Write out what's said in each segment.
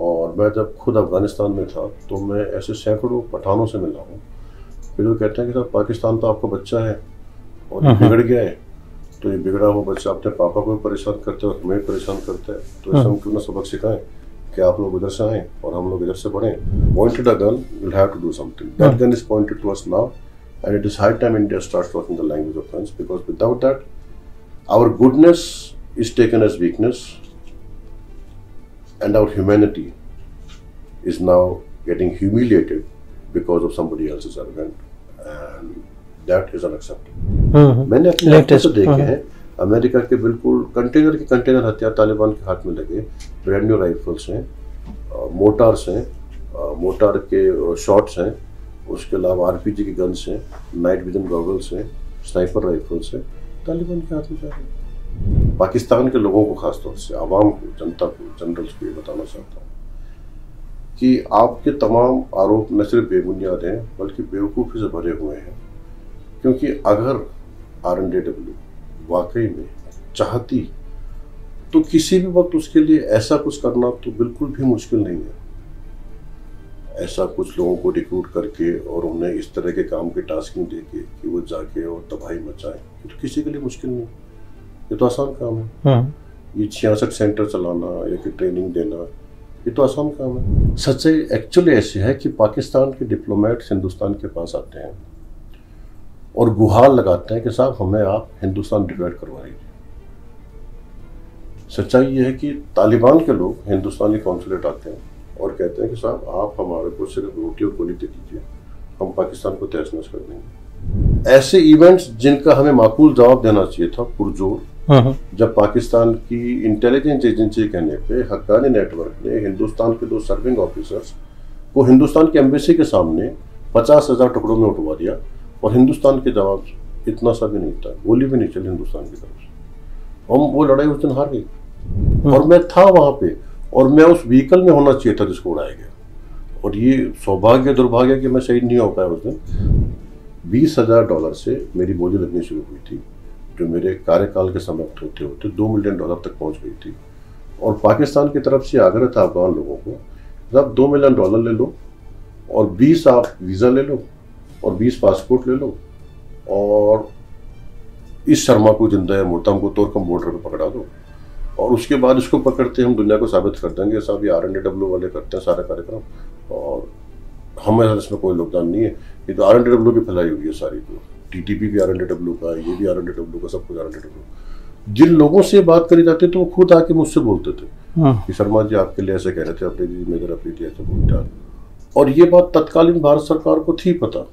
और मैं जब खुद अफगानिस्तान में था तो मैं ऐसे सैकड़ों पठानों से मिला हूँ, फिर वो कहते हैं कि साहब पाकिस्तान तो आपका बच्चा है और ये बिगड़ गया है, तो ये बिगड़ा हुआ बच्चा अपने पापा को भी परेशान करते हैं और हमें परेशान करता है, तो ऐसा हम क्यों ना सबक सिखाएं कि आप लोग उधर से आएँ और हम लोग इधर से बढ़ें। Pointed a gun, will have to do something. That gun is pointed to us now and it is high time India starts talking the language of guns, because without that our goodness is taken as weakness and our humanity is now getting humiliated because of somebody else's arrogance, and that is unacceptable. मैंने अपने आंखों से देखे हैं America के बिल्कुल container के container हथियार तालिबान के हाथ में लगे, ब्रांड न्यू राइफल्स हैं, मोटार्स हैं, मोटार के शॉट्स हैं, उसके अलावा आरपीजी की गन्स हैं, नाइट विजन गॉगल्स हैं, स्नाइपर राइफल्स हैं, तालिबान के हाथ में जा रहे हैं। पाकिस्तान के लोगों को खासतौर से, आवाम को, जनता को, जनरल्स को ये बताना चाहता हूँ कि आपके तमाम आरोप न सिर्फ बेबुनियाद हैं बल्कि बेवकूफ़ी से भरे हुए हैं, क्योंकि अगर RNDW वाकई में चाहती तो किसी भी वक्त उसके लिए ऐसा कुछ करना तो बिल्कुल भी मुश्किल नहीं है। ऐसा कुछ लोगों को रिक्रूट करके और उन्हें इस तरह के काम की टास्किंग देके कि वो जाके और तबाही मचाएं, ये तो किसी के लिए मुश्किल नहीं, ये तो आसान काम है। ये 66 सेंटर चलाना या कि ट्रेनिंग देना, ये तो आसान काम है। सच्चाई एक्चुअली ऐसी है कि पाकिस्तान के डिप्लोमेट्स हिंदुस्तान के पास आते हैं और गुहार लगाते हैं कि साहब हमें आप हिंदुस्तान डिवाइड करवा दीजिए। सच्चाई ये है कि तालिबान के लोग हिंदुस्तानी कॉन्सुलेट आते हैं और कहते हैं कि साहब आप हमारे को सिर्फ रोटी और गोली दे दीजिए, हम पाकिस्तान को तहस नहस कर देंगे। ऐसे इवेंट्स जिनका हमें माकूल जवाब देना चाहिए था पुरजोर, जब पाकिस्तान की इंटेलिजेंस एजेंसी कहने पे हक्कानी नेटवर्क ने हिंदुस्तान के 2 सर्विंग ऑफिसर्स को हिंदुस्तान की एम्बेसी के सामने 50,000 टुकड़ों में उठवा दिया और हिंदुस्तान के जवाब इतना सा भी नहीं था, गोली भी नहीं चली हिंदुस्तान की तरफ से। हम वो लड़ाई उस दिन हार गई और मैं था वहां पे और मैं उस व्हीकल में होना चाहिए था जिसको उड़ाया गया, और ये सौभाग्य दुर्भाग्य कि मैं शहीद नहीं हो पाया उस दिन। $20,000 से मेरी बोली लगनी शुरू हुई थी, जो मेरे कार्यकाल के समाप्त होते होते $2 मिलियन तक पहुंच गई थी। और पाकिस्तान की तरफ से आग्रह था अफगान लोगों को, जब $2 मिलियन ले लो और 20 आप वीज़ा ले लो और 20 पासपोर्ट ले लो और इस शर्मा को जिंदा है मुर्दा को तोड़कम बॉर्डर पर पकड़ा दो, और उसके बाद इसको पकड़ते हम दुनिया को साबित कर देंगे साहब ये RNDW वाले करते हैं सारा कार्यक्रम और हमें इसमें कोई योगदान नहीं है, ये तो RNDW की फैलाई हुई है सारी, तो TTP भी RNDW का, ये भी RNDW का, सब कुछ RNDW। जिन लोगों से बात करी जाती तो वो खुद आके मुझसे बोलते थे कि शर्मा जी आपके लिए ऐसे कह रहे थे, अफरीदी जी मेजर अफरीदी ऐसे बोलते। और ये बात तत्कालीन भारत सरकार को थी पता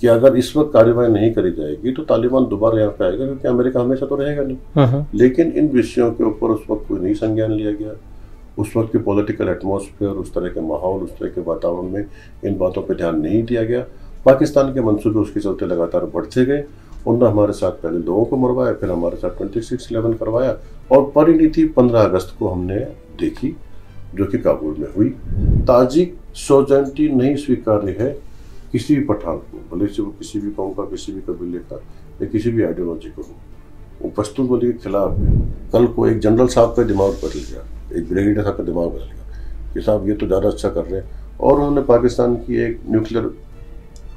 कि अगर इस वक्त कार्रवाई नहीं करी जाएगी तो तालिबान दोबारा यहाँ पे आएगा, क्योंकि अमेरिका हमेशा तो रहेगा नहीं। लेकिन इन विषयों के ऊपर उस वक्त कोई नहीं संज्ञान लिया गया। उस वक्त के पॉलिटिकल एटमॉस्फेयर, उस तरह के माहौल, उस तरह के वातावरण में इन बातों पर ध्यान नहीं दिया गया। पाकिस्तान के मंसूबे उसके चलते लगातार बढ़ते गए। उन्होंने हमारे साथ पहले लोगों को मरवाया, फिर हमारे साथ 26/11 करवाया और परिणति 15 अगस्त को हमने देखी, जो कि काबुल में हुई। ताजिक सोजैनिटी नहीं स्वीकार्य है किसी भी पठान को, भले से वो किसी भी कौम का, किसी भी कबीले का या किसी भी आइडियोलॉजी को हो, वो पश्तूनवली के खिलाफ है। कल को एक जनरल साहब का दिमाग बदल गया, एक ब्रिगेडियर साहब का दिमाग बदल गया कि साहब ये तो ज़्यादा अच्छा कर रहे हैं, और उन्होंने पाकिस्तान की एक न्यूक्लियर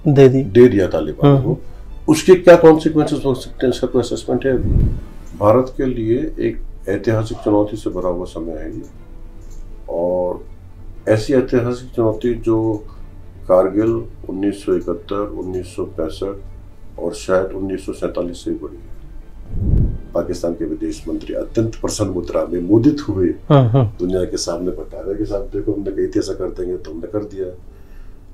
दे दिया तालिबान को। उसके क्या कॉन्सिक्वेंसेस हो सकते हैं, इसका कोई असेसमेंट है? भारत के लिए एक ऐतिहासिक चुनौती से भरा हुआ समय है ये, और ऐसी ऐतिहासिक चुनौती जो कारगिल 1971, 1965 और शायद 1947 से बड़ी है। पाकिस्तान के विदेश मंत्री अत्यंत प्रसन्न मुद्रा में मुदित हुए दुनिया के सामने बता रहे कि साहब देखो हमने कही थी ऐसा कर देंगे तो हमने कर दिया।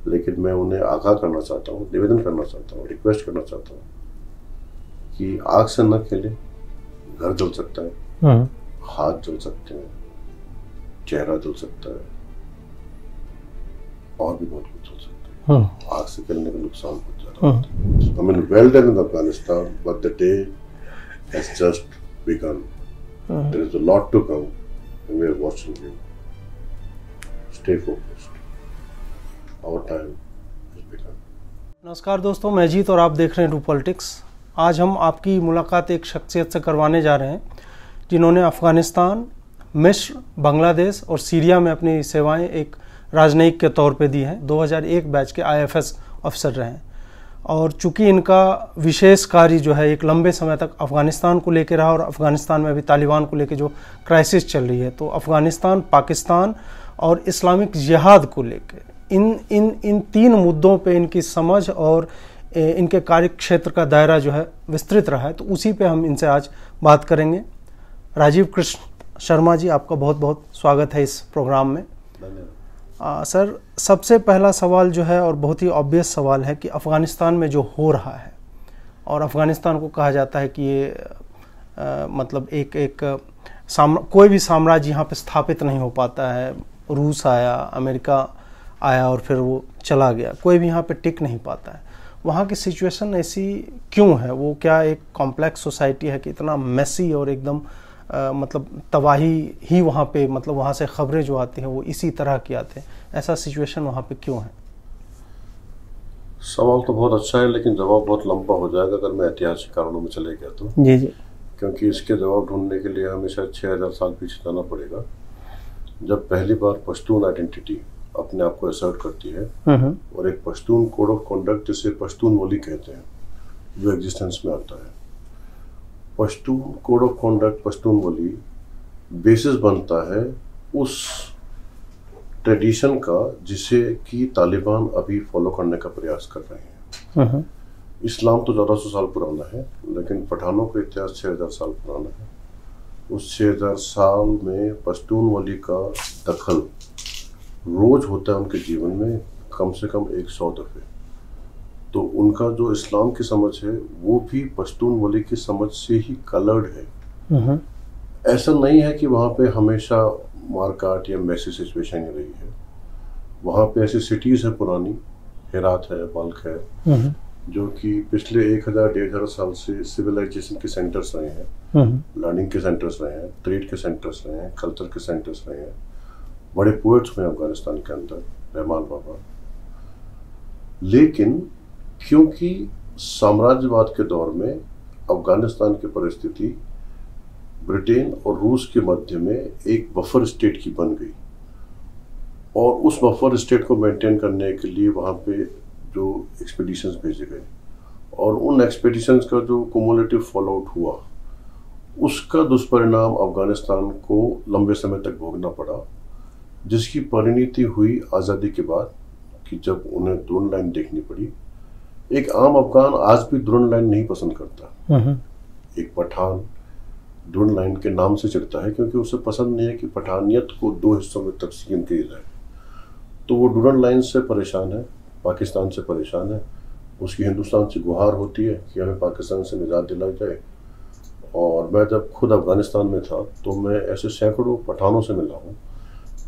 लेकिन मैं उन्हें आगाह करना चाहता हूँ, निवेदन करना चाहता हूँ, रिक्वेस्ट करना चाहता हूँ कि आग से न खेलें। घर जल सकता है, हाथ जल सकते हैं, चेहरा जल सकता है, और भी बहुत कुछ हो सकता है। आग से खेलने का नुकसान बहुत ज्यादा होता है। I mean, well done in Afghanistan, but the day has just begun. There is a lot to come, and we are watching you. Stay focused. Our time has begun. नमस्कार दोस्तों, मैं जीत और आप देख रहे हैं डू पॉलिटिक्स। आज हम आपकी मुलाकात एक शख्सियत से करवाने जा रहे हैं जिन्होंने अफ़गानिस्तान, मिस्र, बांग्लादेश और सीरिया में अपनी सेवाएं एक राजनयिक के तौर पे दी हैं। 2001 बैच के IFS ऑफिसर रहे हैं और चूंकि इनका विशेष कार्य जो है एक लंबे समय तक अफ़गानिस्तान को लेकर रहा और अफ़गानिस्तान में अभी तालिबान को लेकर जो क्राइसिस चल रही है, तो अफ़गानिस्तान, पाकिस्तान और इस्लामिक जिहाद को लेकर इन तीन मुद्दों पे इनकी समझ और इनके कार्य क्षेत्र का दायरा जो है विस्तृत रहा है। तो उसी पे हम इनसे आज बात करेंगे। राजीव कृष्ण शर्मा जी, आपका बहुत बहुत स्वागत है इस प्रोग्राम में। सर, सबसे पहला सवाल जो है और बहुत ही ऑब्वियस सवाल है कि अफ़गानिस्तान में जो हो रहा है, और अफ़गानिस्तान को कहा जाता है कि ये मतलब कोई भी साम्राज्य यहाँ पे स्थापित नहीं हो पाता है। रूस आया, अमेरिका आया और फिर वो चला गया, कोई भी यहाँ पे टिक नहीं पाता है। वहाँ की सिचुएशन ऐसी क्यों है? वो क्या एक कॉम्प्लेक्स सोसाइटी है कि इतना मेसी और एकदम मतलब तबाही ही वहाँ पे, मतलब वहाँ से खबरें जो आती हैं वो इसी तरह की आते हैं? ऐसा सिचुएशन वहाँ पे क्यों है? सवाल तो बहुत अच्छा है, लेकिन जवाब बहुत लंबा हो जाएगा अगर मैं ऐतिहासिक कारणों में चले गया तो। जी जी। क्योंकि इसके जवाब ढूंढने के लिए हमें शायद 6000 साल पीछे जाना पड़ेगा, जब पहली बार पश्तून आइडेंटिटी अपने आप को असर्ट करती है और एक पश्तून कोड ऑफ कॉन्डक्ट, जिसे पश्तून बोली कहते हैं, जो एग्जिस्टेंस में आता है। Pashtun code of conduct, Pashtun बोली बेसिस बनता है उस ट्रेडिशन का जिसे कि तालिबान अभी फॉलो करने का प्रयास कर रहे हैं। इस्लाम तो 1400 साल पुराना है, लेकिन पठानों का इतिहास 6000 साल पुराना है। उस 6000 साल में पश्तून बोली का दखल रोज होता है उनके जीवन में, कम से कम 100 दफे। तो उनका जो इस्लाम की समझ है वो भी पश्तून बोली की समझ से ही कलर्ड है। ऐसा नहीं है कि वहाँ पे हमेशा मारकाट या मैसी सिचुएशन ही रही है। वहाँ पे ऐसी सिटीज है पुरानी, हेरात है, बल्ख है, जो कि पिछले 1000-1500 साल से सिविलाइजेशन के सेंटर्स रहे हैं, लर्निंग के सेंटर्स रहे हैं, ट्रेड के सेंटर्स रहे हैं, कल्चर के सेंटर्स रहे हैं। बड़े पोएट्स हुए अफगानिस्तान के अंदर, रहमान बाबा। लेकिन क्योंकि साम्राज्यवाद के दौर में अफगानिस्तान की परिस्थिति ब्रिटेन और रूस के मध्य में एक बफर स्टेट की बन गई, और उस बफर स्टेट को मेंटेन करने के लिए वहाँ पे जो एक्सपीडिशंस भेजे गए और उन एक्सपीडिशंस का जो कुमुलेटिव फॉलोआउट हुआ, उसका दुष्परिणाम अफगानिस्तान को लंबे समय तक भोगना पड़ा, जिसकी परिणति हुई आज़ादी के बाद कि जब उन्हें ड्रोन लाइन देखनी पड़ी। एक आम अफगान आज भी ड्रोन लाइन नहीं पसंद करता। एक पठान ड्रोन लाइन के नाम से चिढ़ता है क्योंकि उसे पसंद नहीं है कि पठानियत को 2 हिस्सों में तकसीम किया जाए। तो वो ड्रोन लाइन से परेशान है, पाकिस्तान से परेशान है। उसकी हिंदुस्तान से गुहार होती है कि हमें पाकिस्तान से निजात दिलाई जाए। और मैं जब खुद अफगानिस्तान में था तो मैं ऐसे सैकड़ों पठानों से मिला हूँ।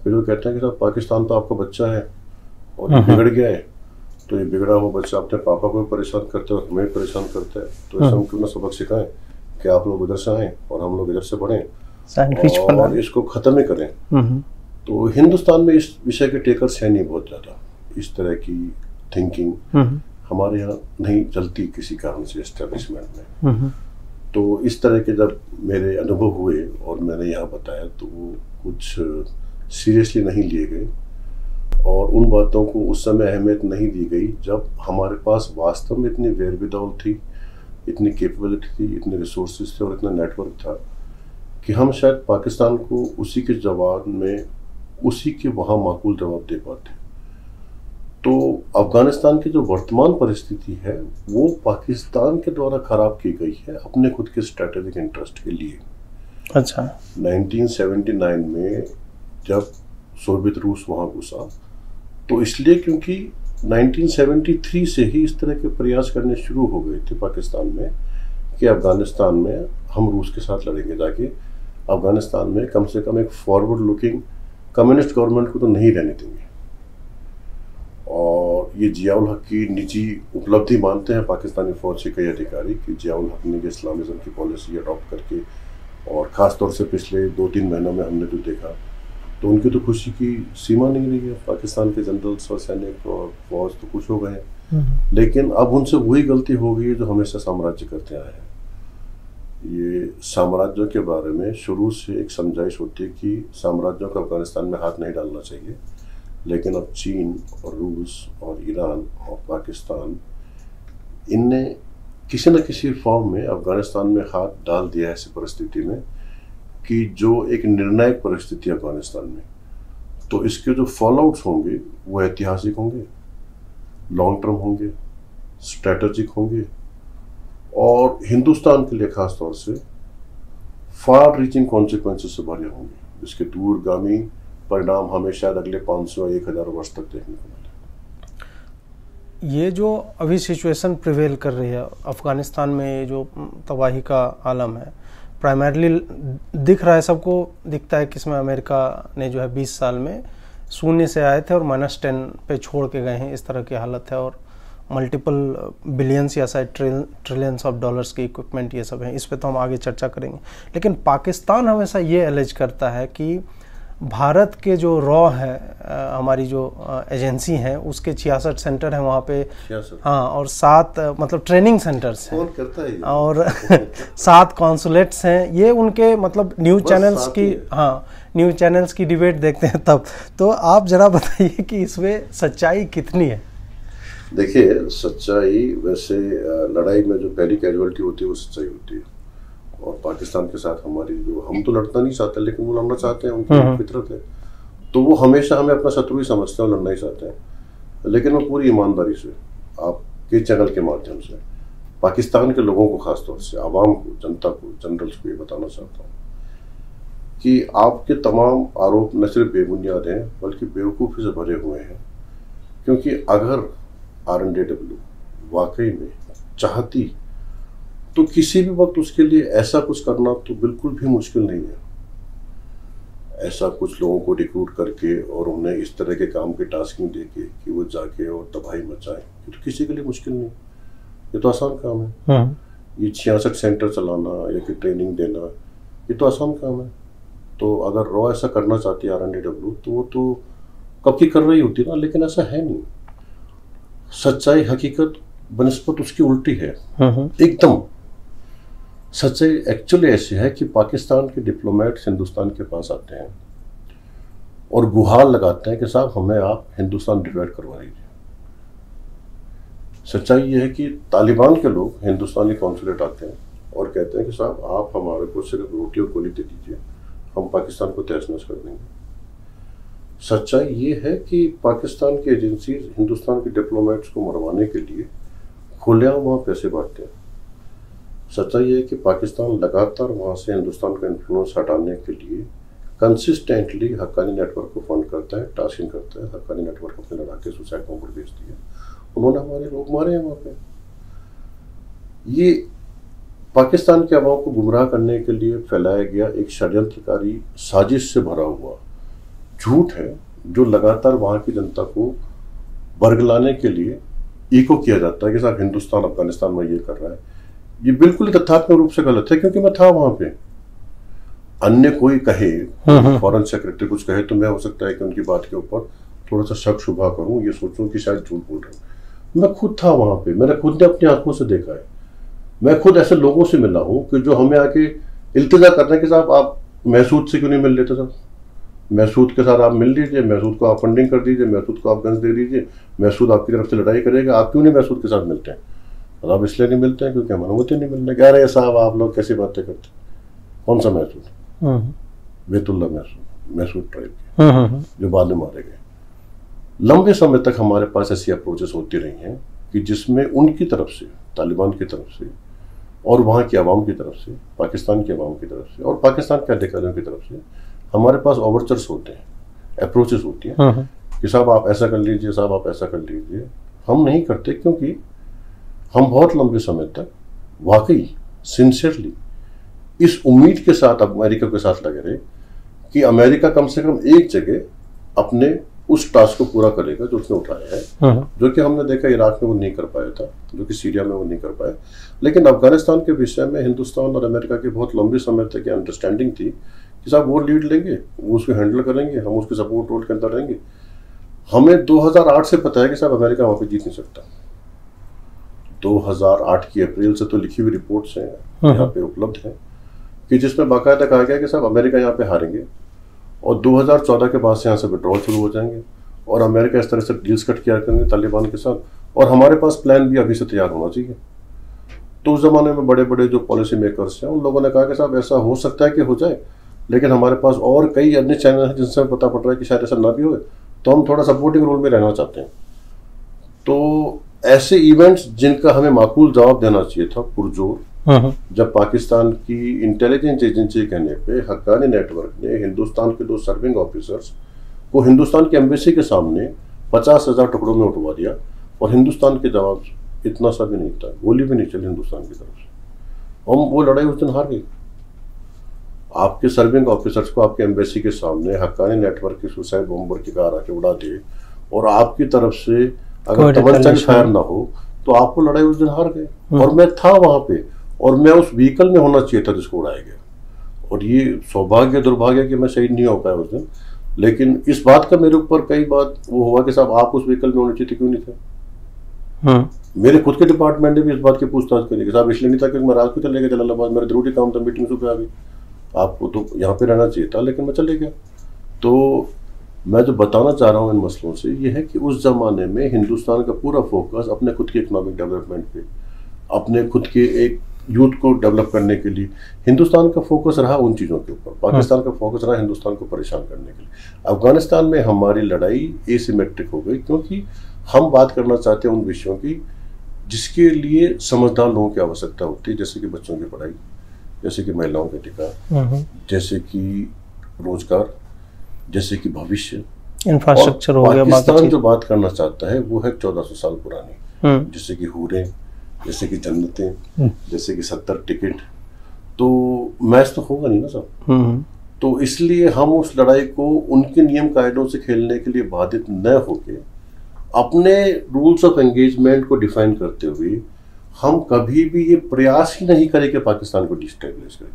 फिर वो कहते हैं कि साहब, पाकिस्तान तो आपका बच्चा है और ये बिगड़ गया है, तो ये बिगड़ा हुआ बच्चा अपने पापा को भी परेशान करते हैं और हमें परेशान करता है, तो ऐसा हम क्यों ना सबक सिखाएं कि आप लोग उधर से आए और हम लोग इधर से बढ़ें और इसको खत्म ही करें। तो हिंदुस्तान में इस विषय के टेकर्स है नहीं बहुत ज्यादा। इस तरह की थिंकिंग हमारे यहाँ नहीं चलती किसी कारण से एस्टेब्लिशमेंट में। तो इस तरह के जब मेरे अनुभव हुए और मैंने यहाँ बताया तो वो कुछ सीरियसली नहीं लिए गए, और उन बातों को उस समय अहमियत नहीं दी गई जब हमारे पास वास्तव में इतनी वेयरविदौल थी, इतनी कैपेबिलिटी थी, इतने रिसोर्सेज थे और इतना नेटवर्क था कि हम शायद पाकिस्तान को उसी के जवाब में उसी के वहाँ माकूल जवाब दे पाते। तो अफगानिस्तान की जो वर्तमान परिस्थिति है वो पाकिस्तान के द्वारा खराब की गई है अपने खुद के स्ट्रेटेजिक इंटरेस्ट के लिए। अच्छा। 1979 में जब सोवियत रूस वहाँ घुसा तो इसलिए क्योंकि 1973 से ही इस तरह के प्रयास करने शुरू हो गए थे पाकिस्तान में कि अफगानिस्तान में हम रूस के साथ लड़ेंगे जाके, अफगानिस्तान में कम से कम एक फॉरवर्ड लुकिंग कम्युनिस्ट गवर्नमेंट को तो नहीं रहने देंगे। और ये जियाउल हक की निजी उपलब्धि मानते हैं पाकिस्तानी फौज के कई अधिकारी कि जियाउल हक ने इस्लामिज्म की पॉलिसी अडॉप्ट करके, और ख़ासतौर से पिछले 2-3 महीनों में हमने जो देखा तो उनकी तो खुशी की सीमा नहीं रही है। पाकिस्तान के जनरल्स और सैनिक और फौज तो खुश हो गए हैं, लेकिन अब उनसे वही गलती हो गई है जो हमेशा साम्राज्य करते आए हैं। ये साम्राज्यों के बारे में शुरू से एक समझाइश होती है कि साम्राज्यों को अफगानिस्तान में हाथ नहीं डालना चाहिए, लेकिन अब चीन और रूस और ईरान और पाकिस्तान इनने किसी न किसी फॉर्म में अफगानिस्तान में हाथ डाल दिया है ऐसी परिस्थिति में कि जो एक निर्णायक परिस्थिति है अफगानिस्तान में, तो इसके जो फॉलोआउट्स होंगे वो ऐतिहासिक होंगे, लॉन्ग टर्म होंगे, स्ट्रैटेजिक होंगे और हिंदुस्तान के लिए खास तौर से फार रीचिंग कॉन्सिक्वेंसेस से भरे होंगे, जिसके दूरगामी परिणाम हमें शायद अगले 500 या 1000 वर्ष तक देखने को मिले। ये जो अभी सिचुएशन प्रिवेल कर रही है अफगानिस्तान में, जो तबाही का आलम है, प्राइमरली दिख रहा है, सबको दिखता है कि इसमें अमेरिका ने जो है 20 साल में शून्य से आए थे और -10 पे छोड़ के गए हैं, इस तरह की हालत है। और मल्टीपल बिलियंस या शायद ट्रिलियंस ऑफ डॉलर्स की इक्विपमेंट ये सब है, इस पे तो हम आगे चर्चा करेंगे। लेकिन पाकिस्तान हमेशा ये एलिज करता है कि भारत के जो रॉ है, हमारी जो एजेंसी है, उसके 66 सेंटर हैं वहाँ पे, हाँ, और 7 मतलब ट्रेनिंग सेंटर्स हैं और 7 कॉन्सुलेट्स हैं। ये उनके मतलब न्यूज़ चैनल्स की, हाँ, न्यूज़ चैनल्स की डिबेट देखते हैं तब। तो आप जरा बताइए कि इसमें सच्चाई कितनी है। देखिए, सच्चाई वैसे लड़ाई में जो पहली कैजुअलिटी होती है वो सच्चाई होती है, और पाकिस्तान के साथ हमारी जो, हम तो लड़ना नहीं चाहते लेकिन वो लड़ना चाहते हैं, उनकी फितरत है, तो वो हमेशा हमें अपना शत्रु ही समझते हैं और लड़ना ही चाहते हैं। लेकिन मैं पूरी ईमानदारी से आपके चैनल के माध्यम से पाकिस्तान के लोगों को, खासतौर से आवाम को, जनता को, जनरल्स को ये बताना चाहता हूँ कि आपके तमाम आरोप न सिर्फ बेबुनियाद हैं बल्कि बेवकूफ़ी से भरे हुए हैं। क्योंकि अगर RNDW वाकई में चाहती तो किसी भी वक्त उसके लिए ऐसा कुछ करना तो बिल्कुल भी मुश्किल नहीं है। ऐसा कुछ लोगों को रिक्रूट करके और उन्हें इस तरह के काम की टास्किंग दे के कि वो जाके और तबाही मचाएं, ये तो किसी के लिए मुश्किल नहीं, ये तो आसान काम है। ये 66 सेंटर चलाना या कि ट्रेनिंग देना, ये तो आसान काम है। तो अगर रॉ ऐसा करना चाहती है RNDW तो वो तो कब की कर रही होती ना, लेकिन ऐसा है नहीं। सच्चाई, हकीकत बनिस्बत उसकी उल्टी है एकदम। सच्चाई एक्चुअली ऐसी है कि पाकिस्तान के डिप्लोमेट्स हिंदुस्तान के पास आते हैं और गुहार लगाते हैं कि साहब हमें आप हिंदुस्तान डिवाइड करवा दीजिए। सच्चाई ये है कि तालिबान के लोग हिंदुस्तानी कॉन्सुलेट आते हैं और कहते हैं कि साहब आप हमारे को सिर्फ रोटी और गोली दे दीजिए, हम पाकिस्तान को तहस-नहस कर देंगे। सच्चाई ये है कि पाकिस्तान की एजेंसी हिंदुस्तान के डिप्लोमेट्स को मरवाने के लिए खुलेआम वहाँ पैसे बांटते हैं। सच्चाई ये है कि पाकिस्तान लगातार वहाँ से हिंदुस्तान का इन्फ्लुएंस हटाने के लिए कंसिस्टेंटली हक्कानी नेटवर्क को फंड करता है, टास्किंग करता है। हक्कानी नेटवर्क अपने लड़ाके सुसाइड बॉम्बर भेज दिए, उन्होंने हमारे लोग मारे हैं वहाँ पे। ये पाकिस्तान के अवाम को गुमराह करने के लिए फैलाया गया एक षड्यंत्रकारी साजिश से भरा हुआ झूठ है, जो लगातार वहाँ की जनता को बरगलाने के लिए इको किया जाता है कि साहब हिंदुस्तान अफगानिस्तान में ये कर रहा है। ये बिल्कुल तथ्यात्मक रूप से गलत है, क्योंकि मैं था वहाँ पे। अन्य कोई कहे, फॉरेन सेक्रेटरी कुछ कहे तो मैं हो सकता है कि उनकी बात के ऊपर थोड़ा सा शक शुबा करूँ, ये सोचूं कि शायद झूठ बोल रहे हैं। मैं खुद था वहाँ पे, मैंने खुद ने अपनी आंखों से देखा है। मैं खुद ऐसे लोगों से मिला हूँ कि जो हमें आके इल्तिजा कर रहे हैं कि साहब आप महसूद से क्यों नहीं मिल लेते साहब, महसूद के साथ आप मिल लीजिए, महसूद को आप फंडिंग कर दीजिए, महसूद को आप गन्स दे दीजिए, महसूद आपकी तरफ से लड़ाई करेगा, आप क्यों नहीं महसूद के साथ मिलते हैं? और आप इसलिए नहीं मिलते हैं क्योंकि हमारे अनुमति नहीं मिलने। कह रहे साहब आप लोग कैसी बातें करते, कौन सा महसूद? बेतुल्ला महसूद ट्राइब के, जो बाद में मारे गए। लंबे समय तक हमारे पास ऐसी अप्रोचेस होती रही हैं कि जिसमें उनकी तरफ से, तालिबान की तरफ से और वहाँ की आवाम की तरफ से, पाकिस्तान की आवाम की तरफ से और पाकिस्तान के अधिकारियों की तरफ से हमारे पास ओवरचर्स होते हैं, अप्रोचेस होती हैं कि साहब आप ऐसा कर लीजिए, साहब आप ऐसा कर लीजिए। हम नहीं करते क्योंकि हम बहुत लंबे समय तक वाकई सिंसियरली इस उम्मीद के साथ अमेरिका के साथ लगे रहे कि अमेरिका कम से कम एक जगह अपने उस टास्क को पूरा करेगा जो उसने उठाया है, जो कि हमने देखा इराक में वो नहीं कर पाया था, जो कि सीरिया में वो नहीं कर पाया। लेकिन अफगानिस्तान के विषय में हिंदुस्तान और अमेरिका की बहुत लंबे समय तक ये अंडरस्टैंडिंग थी कि साहब वो लीड लेंगे, वो उसको हैंडल करेंगे, हम उसके सपोर्ट रोल के अंदर रहेंगे। हमें 2008 से पता है कि साहब अमेरिका वहाँ पे जीत नहीं सकता। 2008 की अप्रैल से तो लिखी हुई रिपोर्ट्स हैं यहाँ पे उपलब्ध हैं कि जिसमें बाकायदा कहा गया कि साहब अमेरिका यहाँ पे हारेंगे और 2014 के बाद से यहाँ से विड्रॉल शुरू हो जाएंगे और अमेरिका इस तरह से डील्स कट किया करेंगे तालिबान के साथ और हमारे पास प्लान भी अभी से तैयार होना चाहिए। तो उस जमाने में बड़े बड़े जो पॉलिसी मेकर्स हैं उन लोगों ने कहा कि साहब ऐसा हो सकता है कि हो जाए, लेकिन हमारे पास और कई अन्य चैनल हैं जिनसे पता पड़ रहा है कि शायद ऐसा ना भी हो, तो हम थोड़ा सपोर्टिंग रोल में रहना चाहते हैं। तो ऐसे इवेंट्स जिनका हमें माकूल जवाब देना चाहिए था पुरजोर, जब पाकिस्तान की इंटेलिजेंस एजेंसी कहने पे हक्कानी नेटवर्क ने हिंदुस्तान के 2 सर्विंग ऑफिसर्स को हिंदुस्तान की एम्बेसी के सामने 50,000 टुकड़ों में उठवा दिया और हिंदुस्तान के जवाब इतना सा भी नहीं था, गोली भी नहीं चली हिंदुस्तान की तरफ से। हम वो लड़ाई उस दिन हार गई। आपके सर्विंग ऑफिसर्स को आपके एम्बेसी के सामने हक्कानी नेटवर्क की सुसाइड बॉम्बर की कार आके उड़ा दे और आपकी तरफ से अगर तवज्जो फायर ना हो तो आपको लड़ाई उस दिन हार गए। और मैं था वहां पे और मैं उस व्हीकल में होना चाहिए था जिसको उड़ाया गया। और ये सौभाग्य दुर्भाग्य कि मैं शहीद नहीं हो पाया उस दिन, लेकिन इस बात का मेरे ऊपर कई बात वो हुआ कि साहब आप उस व्हीकल में होने चाहिए थे, क्यों नहीं थे। मेरे खुद के डिपार्टमेंट ने भी इस बात की पूछताछ करी कि साहब इसलिए नहीं था क्योंकि मैं रात को चले गया जलालाबाद, मेरा जरूरी काम था, मीटिंग सुबह आ गई, आपको तो यहाँ पे रहना चाहिए था, लेकिन मैं चले गया। तो मैं जो बताना चाह रहा हूँ इन मसलों से ये है कि उस जमाने में हिंदुस्तान का पूरा फोकस अपने खुद के इकोनॉमिक डेवलपमेंट पे, अपने खुद के एक यूथ को डेवलप करने के लिए हिंदुस्तान का फोकस रहा उन चीज़ों के ऊपर। पाकिस्तान का फोकस रहा हिंदुस्तान को परेशान करने के लिए। अफगानिस्तान में हमारी लड़ाई एसिमेट्रिक हो गई क्योंकि हम बात करना चाहते हैं उन विषयों की जिसके लिए समझदार लोगों की आवश्यकता होती है, जैसे कि बच्चों की पढ़ाई, जैसे कि महिलाओं के अधिकार, जैसे कि रोजगार, जैसे कि भविष्य, इंफ्रास्ट्रक्चर हो गया। पाकिस्तान जो बात करना चाहता है वो है 1400 साल पुरानी, जैसे कि हूरें, जैसे कि जन्नतें, जैसे कि 70 टिकट। तो मैच तो होगा नहीं ना सब। तो इसलिए हम उस लड़ाई को उनके नियम कायदों से खेलने के लिए बाधित न होके अपने रूल्स ऑफ एंगेजमेंट को डिफाइन करते हुए हम कभी भी ये प्रयास ही नहीं करें कि पाकिस्तान को डिस्टेबलाइज करें।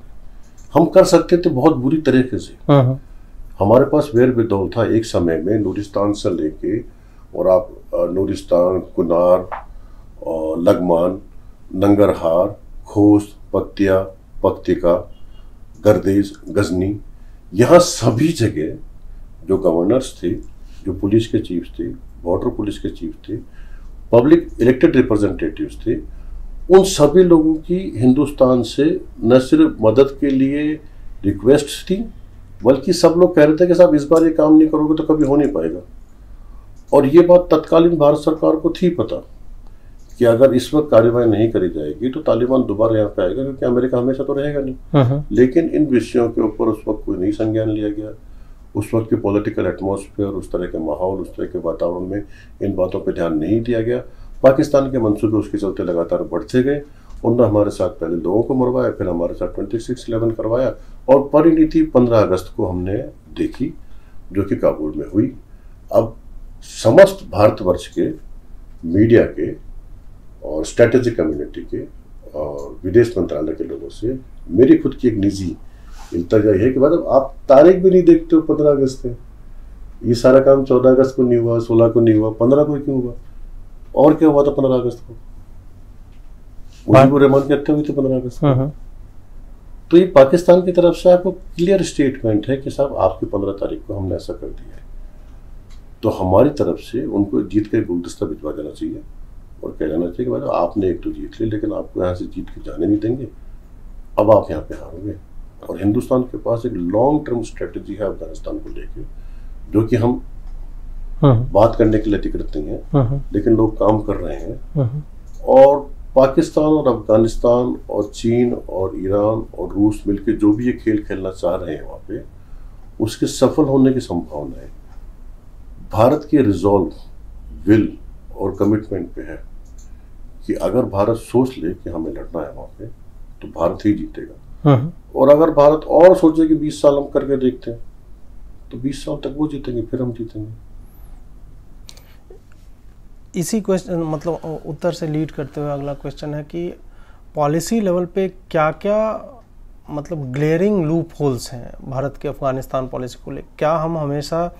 हम कर सकते थे बहुत बुरी तरीके से। हमारे पास वेर विदौल था एक समय में, नूरिस्तान से लेके और आप नूरिस्तान, कुनार, लगमान, नंगरहार, खोस्त, पक्तिया, पक्तिका, गर्देज, गजनी, यहाँ सभी जगह जो गवर्नर्स थे, जो पुलिस के चीफ थे, बॉर्डर पुलिस के चीफ थे, पब्लिक इलेक्टेड रिप्रेजेंटेटिव्स थे, उन सभी लोगों की हिंदुस्तान से न सिर्फ मदद के लिए रिक्वेस्ट थी बल्कि सब लोग कह रहे थे कि साहब इस बार ये काम नहीं करोगे तो कभी हो नहीं पाएगा। और ये बात तत्कालीन भारत सरकार को थी पता कि अगर इस वक्त कार्रवाई नहीं करी जाएगी तो तालिबान दोबारा यहाँ पे आएगा, क्योंकि अमेरिका हमेशा तो रहेगा नहीं। लेकिन इन विषयों के ऊपर उस वक्त कोई नहीं संज्ञान लिया गया। उस वक्त के पॉलिटिकल एटमॉस्फेयर, उस तरह के माहौल, उस तरह के वातावरण में इन बातों पर ध्यान नहीं दिया गया। पाकिस्तान के मंसूबे उसके चलते लगातार बढ़ते गए। उन्होंने हमारे साथ पहले लोगों को मरवाया, फिर हमारे साथ 26/11 करवाया और परिणति 15 अगस्त को हमने देखी जो कि काबुल में हुई। अब समस्त भारतवर्ष के मीडिया के और स्ट्रेटेजिक कम्युनिटी के और विदेश मंत्रालय के लोगों से मेरी खुद की एक निजी इल्तजा है कि मतलब आप तारीख भी नहीं देखते हो 15 अगस्त है। ये सारा काम 14 अगस्त को नहीं हुआ, 16 को नहीं हुआ, 15 को क्यों हुआ? और क्या हुआ था 15 अगस्त को? मुजीबुर रहमान की हत्या हुई थी 15 अगस्त को। तो ये पाकिस्तान की तरफ से आपको क्लियर स्टेटमेंट है कि साहब आपकी 15 तारीख को हमने ऐसा कर दिया है। तो हमारी तरफ से उनको जीत का गुलदस्ता भिजवा देना चाहिए और कह देना चाहिए कि भाई आपने एक तो जीत ली, लेकिन आपको यहाँ से जीत के जाने नहीं देंगे, अब आप यहाँ पे हारोगे। और हिंदुस्तान के पास एक लॉन्ग टर्म स्ट्रेटेजी है अफगानिस्तान को लेके, जो कि हम बात करने के लिए अधिकृत नहीं है, लेकिन लोग काम कर रहे हैं। और पाकिस्तान और अफगानिस्तान और चीन और ईरान और रूस मिलकर जो भी ये खेल खेलना चाह रहे हैं वहाँ पे, उसके सफल होने की संभावना है। भारत के रिजॉल्व, विल और कमिटमेंट पे है कि अगर भारत सोच ले कि हमें लड़ना है वहाँ पे तो भारत ही जीतेगा। और अगर भारत और सोचे कि 20 साल हम करके देखते हैं तो 20 साल तक वो जीतेंगे, फिर हम जीतेंगे। इसी क्वेश्चन मतलब उत्तर से लीड करते हुए अगला क्वेश्चन है कि पॉलिसी लेवल पे क्या क्या मतलब ग्लेयरिंग लूप होल्स हैं भारत के अफगानिस्तान पॉलिसी को लेकर? क्या हम हमेशा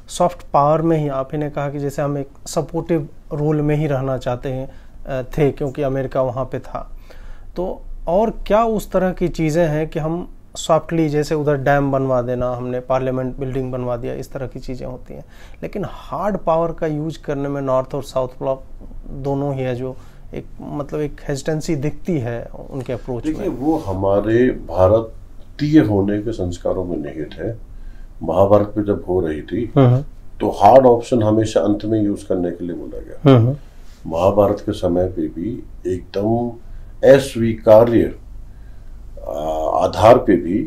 सॉफ्ट पावर में ही, आप ही ने कहा कि जैसे हम एक सपोर्टिव रोल में ही रहना चाहते हैं थे, क्योंकि अमेरिका वहाँ पे था। तो और क्या उस तरह की चीज़ें हैं कि हम सॉफ्टली, जैसे उधर डैम बनवा देना, हमने पार्लियामेंट बिल्डिंग बनवा दिया, इस तरह की चीज़ें होती हैं, लेकिन हार्ड पावर का यूज करने में नॉर्थ और साउथ ब्लॉक दोनों ही है, जो एक मतलब एक हेजिटेंसी दिखती है उनके अप्रोच में। वो हमारे भारतीय होने के संस्कारों में निहित है। महाभारत में जब हो रही थी तो हार्ड ऑप्शन हमेशा अंत में यूज करने के लिए बोला गया। महाभारत के समय पे भी एकदम अस्वीकार्य आधार पे भी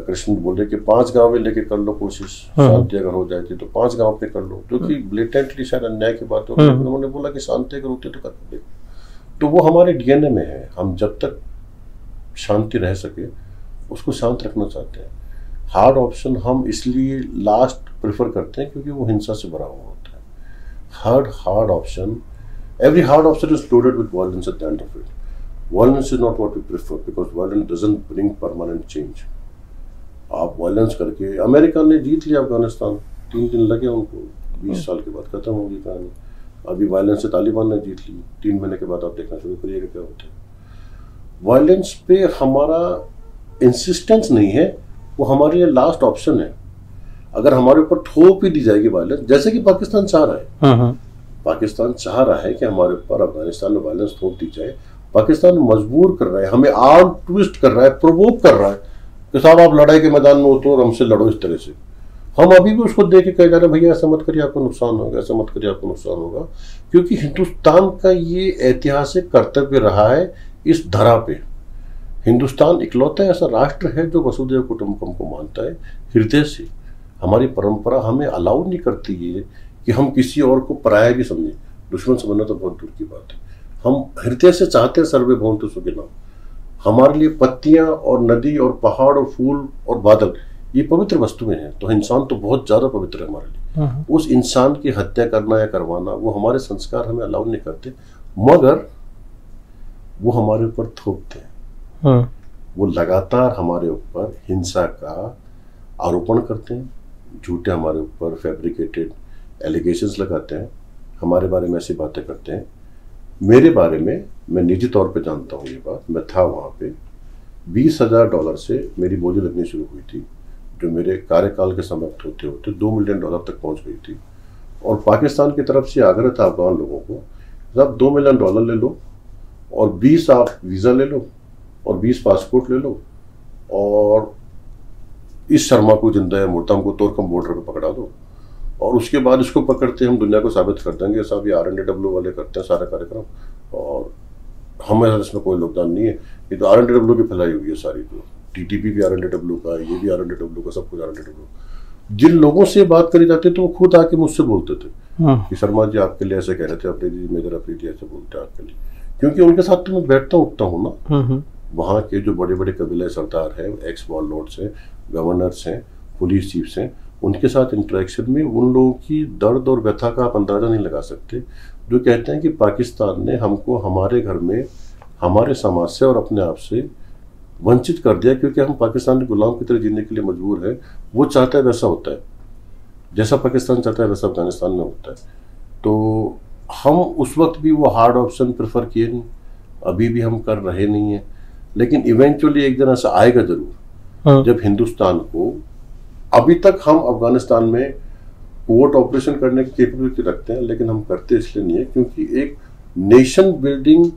कृष्ण बोले कि 5 गांव में लेके कर लो कोशिश, शांति अगर हो जाती तो 5 गांव पे कर लो, जो कि ब्लेटेंटली शायद अन्याय की बात हो। उन्होंने बोला कि शांति अगर होती तो कर लो। तो वो हमारे डीएनए में है। हम जब तक शांति रह सके उसको शांत रखना चाहते हैं। हार्ड ऑप्शन हम इसलिए लास्ट प्रेफर करते हैं क्योंकि वो हिंसा से भरा हुआ होता है। Hard option, every hard option is loaded with violence at the end of it. Violence is not what we prefer because violence doesn't bring permanent change. आप वायलेंस करके, अमेरिका ने जीत लिया अफगानिस्तान, 3 दिन लगे उनको, 20 साल के बाद खत्म होगी कहानी। अभी वायलेंस से तालिबान ने जीत ली, 3 महीने के बाद आप देखना शुरू करिएगा क्या होता है। वायलेंस पे हमारा इंसिस्टेंस नहीं है, वो हमारे लिए लास्ट ऑप्शन है। अगर हमारे ऊपर थोप ही दी जाएगी वायलेंस, जैसे कि पाकिस्तान चाह रहा है, पाकिस्तान चाह रहा है कि हमारे ऊपर अफगानिस्तान में वायलेंस थोप दी जाए। पाकिस्तान मजबूर कर रहा है, हमें आर्म ट्विस्ट कर रहा है, प्रोवोक कर रहा है कि साहब आप लड़ाई के मैदान में उतरो और हमसे लड़ो इस तरह से। हम अभी भी उसको देख के कह जा रहे हैं भैया ऐसा मत करिए आपको नुकसान होगा, ऐसा मत करिए आपको नुकसान होगा, क्योंकि हिंदुस्तान का ये ऐतिहासिक कर्तव्य रहा है इस धरा पे। हिंदुस्तान इकलौता ऐसा राष्ट्र है जो वसुधैव कुटुंबकम को मानता है हृदय से। हमारी परंपरा हमें अलाउ नहीं करती है कि हम किसी और को पराया भी समझें। दुश्मन समझना तो बहुत दूर की बात है। हम हृदय से चाहते हैं सर्वे भवन्तु सुखिनः। हमारे लिए पत्तियां और नदी और पहाड़ और फूल और बादल ये पवित्र वस्तुएं हैं, तो इंसान तो बहुत ज्यादा पवित्र है हमारे लिए। उस इंसान की हत्या करना या करवाना वो हमारे संस्कार हमें अलाउ नहीं करते, मगर वो हमारे ऊपर थोपते हैं। वो लगातार हमारे ऊपर हिंसा का आरोपण करते हैं, झूठे हमारे ऊपर फैब्रिकेटेड एलिगेशंस लगाते हैं, हमारे बारे में ऐसी बातें करते हैं। मेरे बारे में मैं निजी तौर पे जानता हूँ ये बात, मैं था वहाँ पे। $20,000 से मेरी बोली लगनी शुरू हुई थी, जो मेरे कार्यकाल के समाप्त होते होते $2 मिलियन तक पहुँच गई थी। और पाकिस्तान की तरफ से आग्रह था अफगान लोगों को, साहब $2 मिलियन ले लो और 20 आप वीज़ा ले लो और 20 पासपोर्ट ले लो और इस शर्मा को जिंदा है मुर्दा को तोरकम बॉर्डर पर पकड़ा दो, और उसके बाद इसको पकड़ते हम दुनिया को साबित कर देंगे साहब ये RNW वाले करते हैं सारा कार्यक्रम और हमें इसमें कोई योगदान नहीं है। ये तो RNW की फैलाई हुई है सारी, तो TTP भी RNW का, ये भी RNW का, सब कुछ RNW। जिन लोगों से बात करी जाती तो वो खुद आके मुझसे बोलते थे कि शर्मा जी आपके लिए ऐसे कह रहे थे, अफरीदी मेजर अफरीदी ऐसे बोलते हैं आपके लिए, क्योंकि उनके साथ तो मैं बैठता उठता हूँ ना। वहाँ के जो बड़े बड़े कबीले सरदार हैं, एक्स वॉरलॉर्ड्स हैं, गवर्नर्स हैं, पुलिस चीफ्स हैं, उनके साथ इंटरेक्शन में उन लोगों की दर्द और व्यथा का आप अंदाजा नहीं लगा सकते, जो कहते हैं कि पाकिस्तान ने हमको हमारे घर में हमारे समाज से और अपने आप से वंचित कर दिया, क्योंकि हम पाकिस्तान के गुलाम की तरह जीने के लिए मजबूर है। वो चाहता है वैसा होता है, जैसा पाकिस्तान चाहता है वैसा अफगानिस्तान में होता है। तो हम उस वक्त भी वो हार्ड ऑप्शन प्रेफर किए नहीं, अभी भी हम कर रहे नहीं हैं, लेकिन इवेंचुअली एक दिन ऐसा आएगा जरूर जब हिंदुस्तान को, अभी तक हम अफगानिस्तान में कोवर्ट ऑपरेशन करने की कैपेबिलिटी रखते हैं, लेकिन हम करते इसलिए नहीं है क्योंकि एक नेशन बिल्डिंग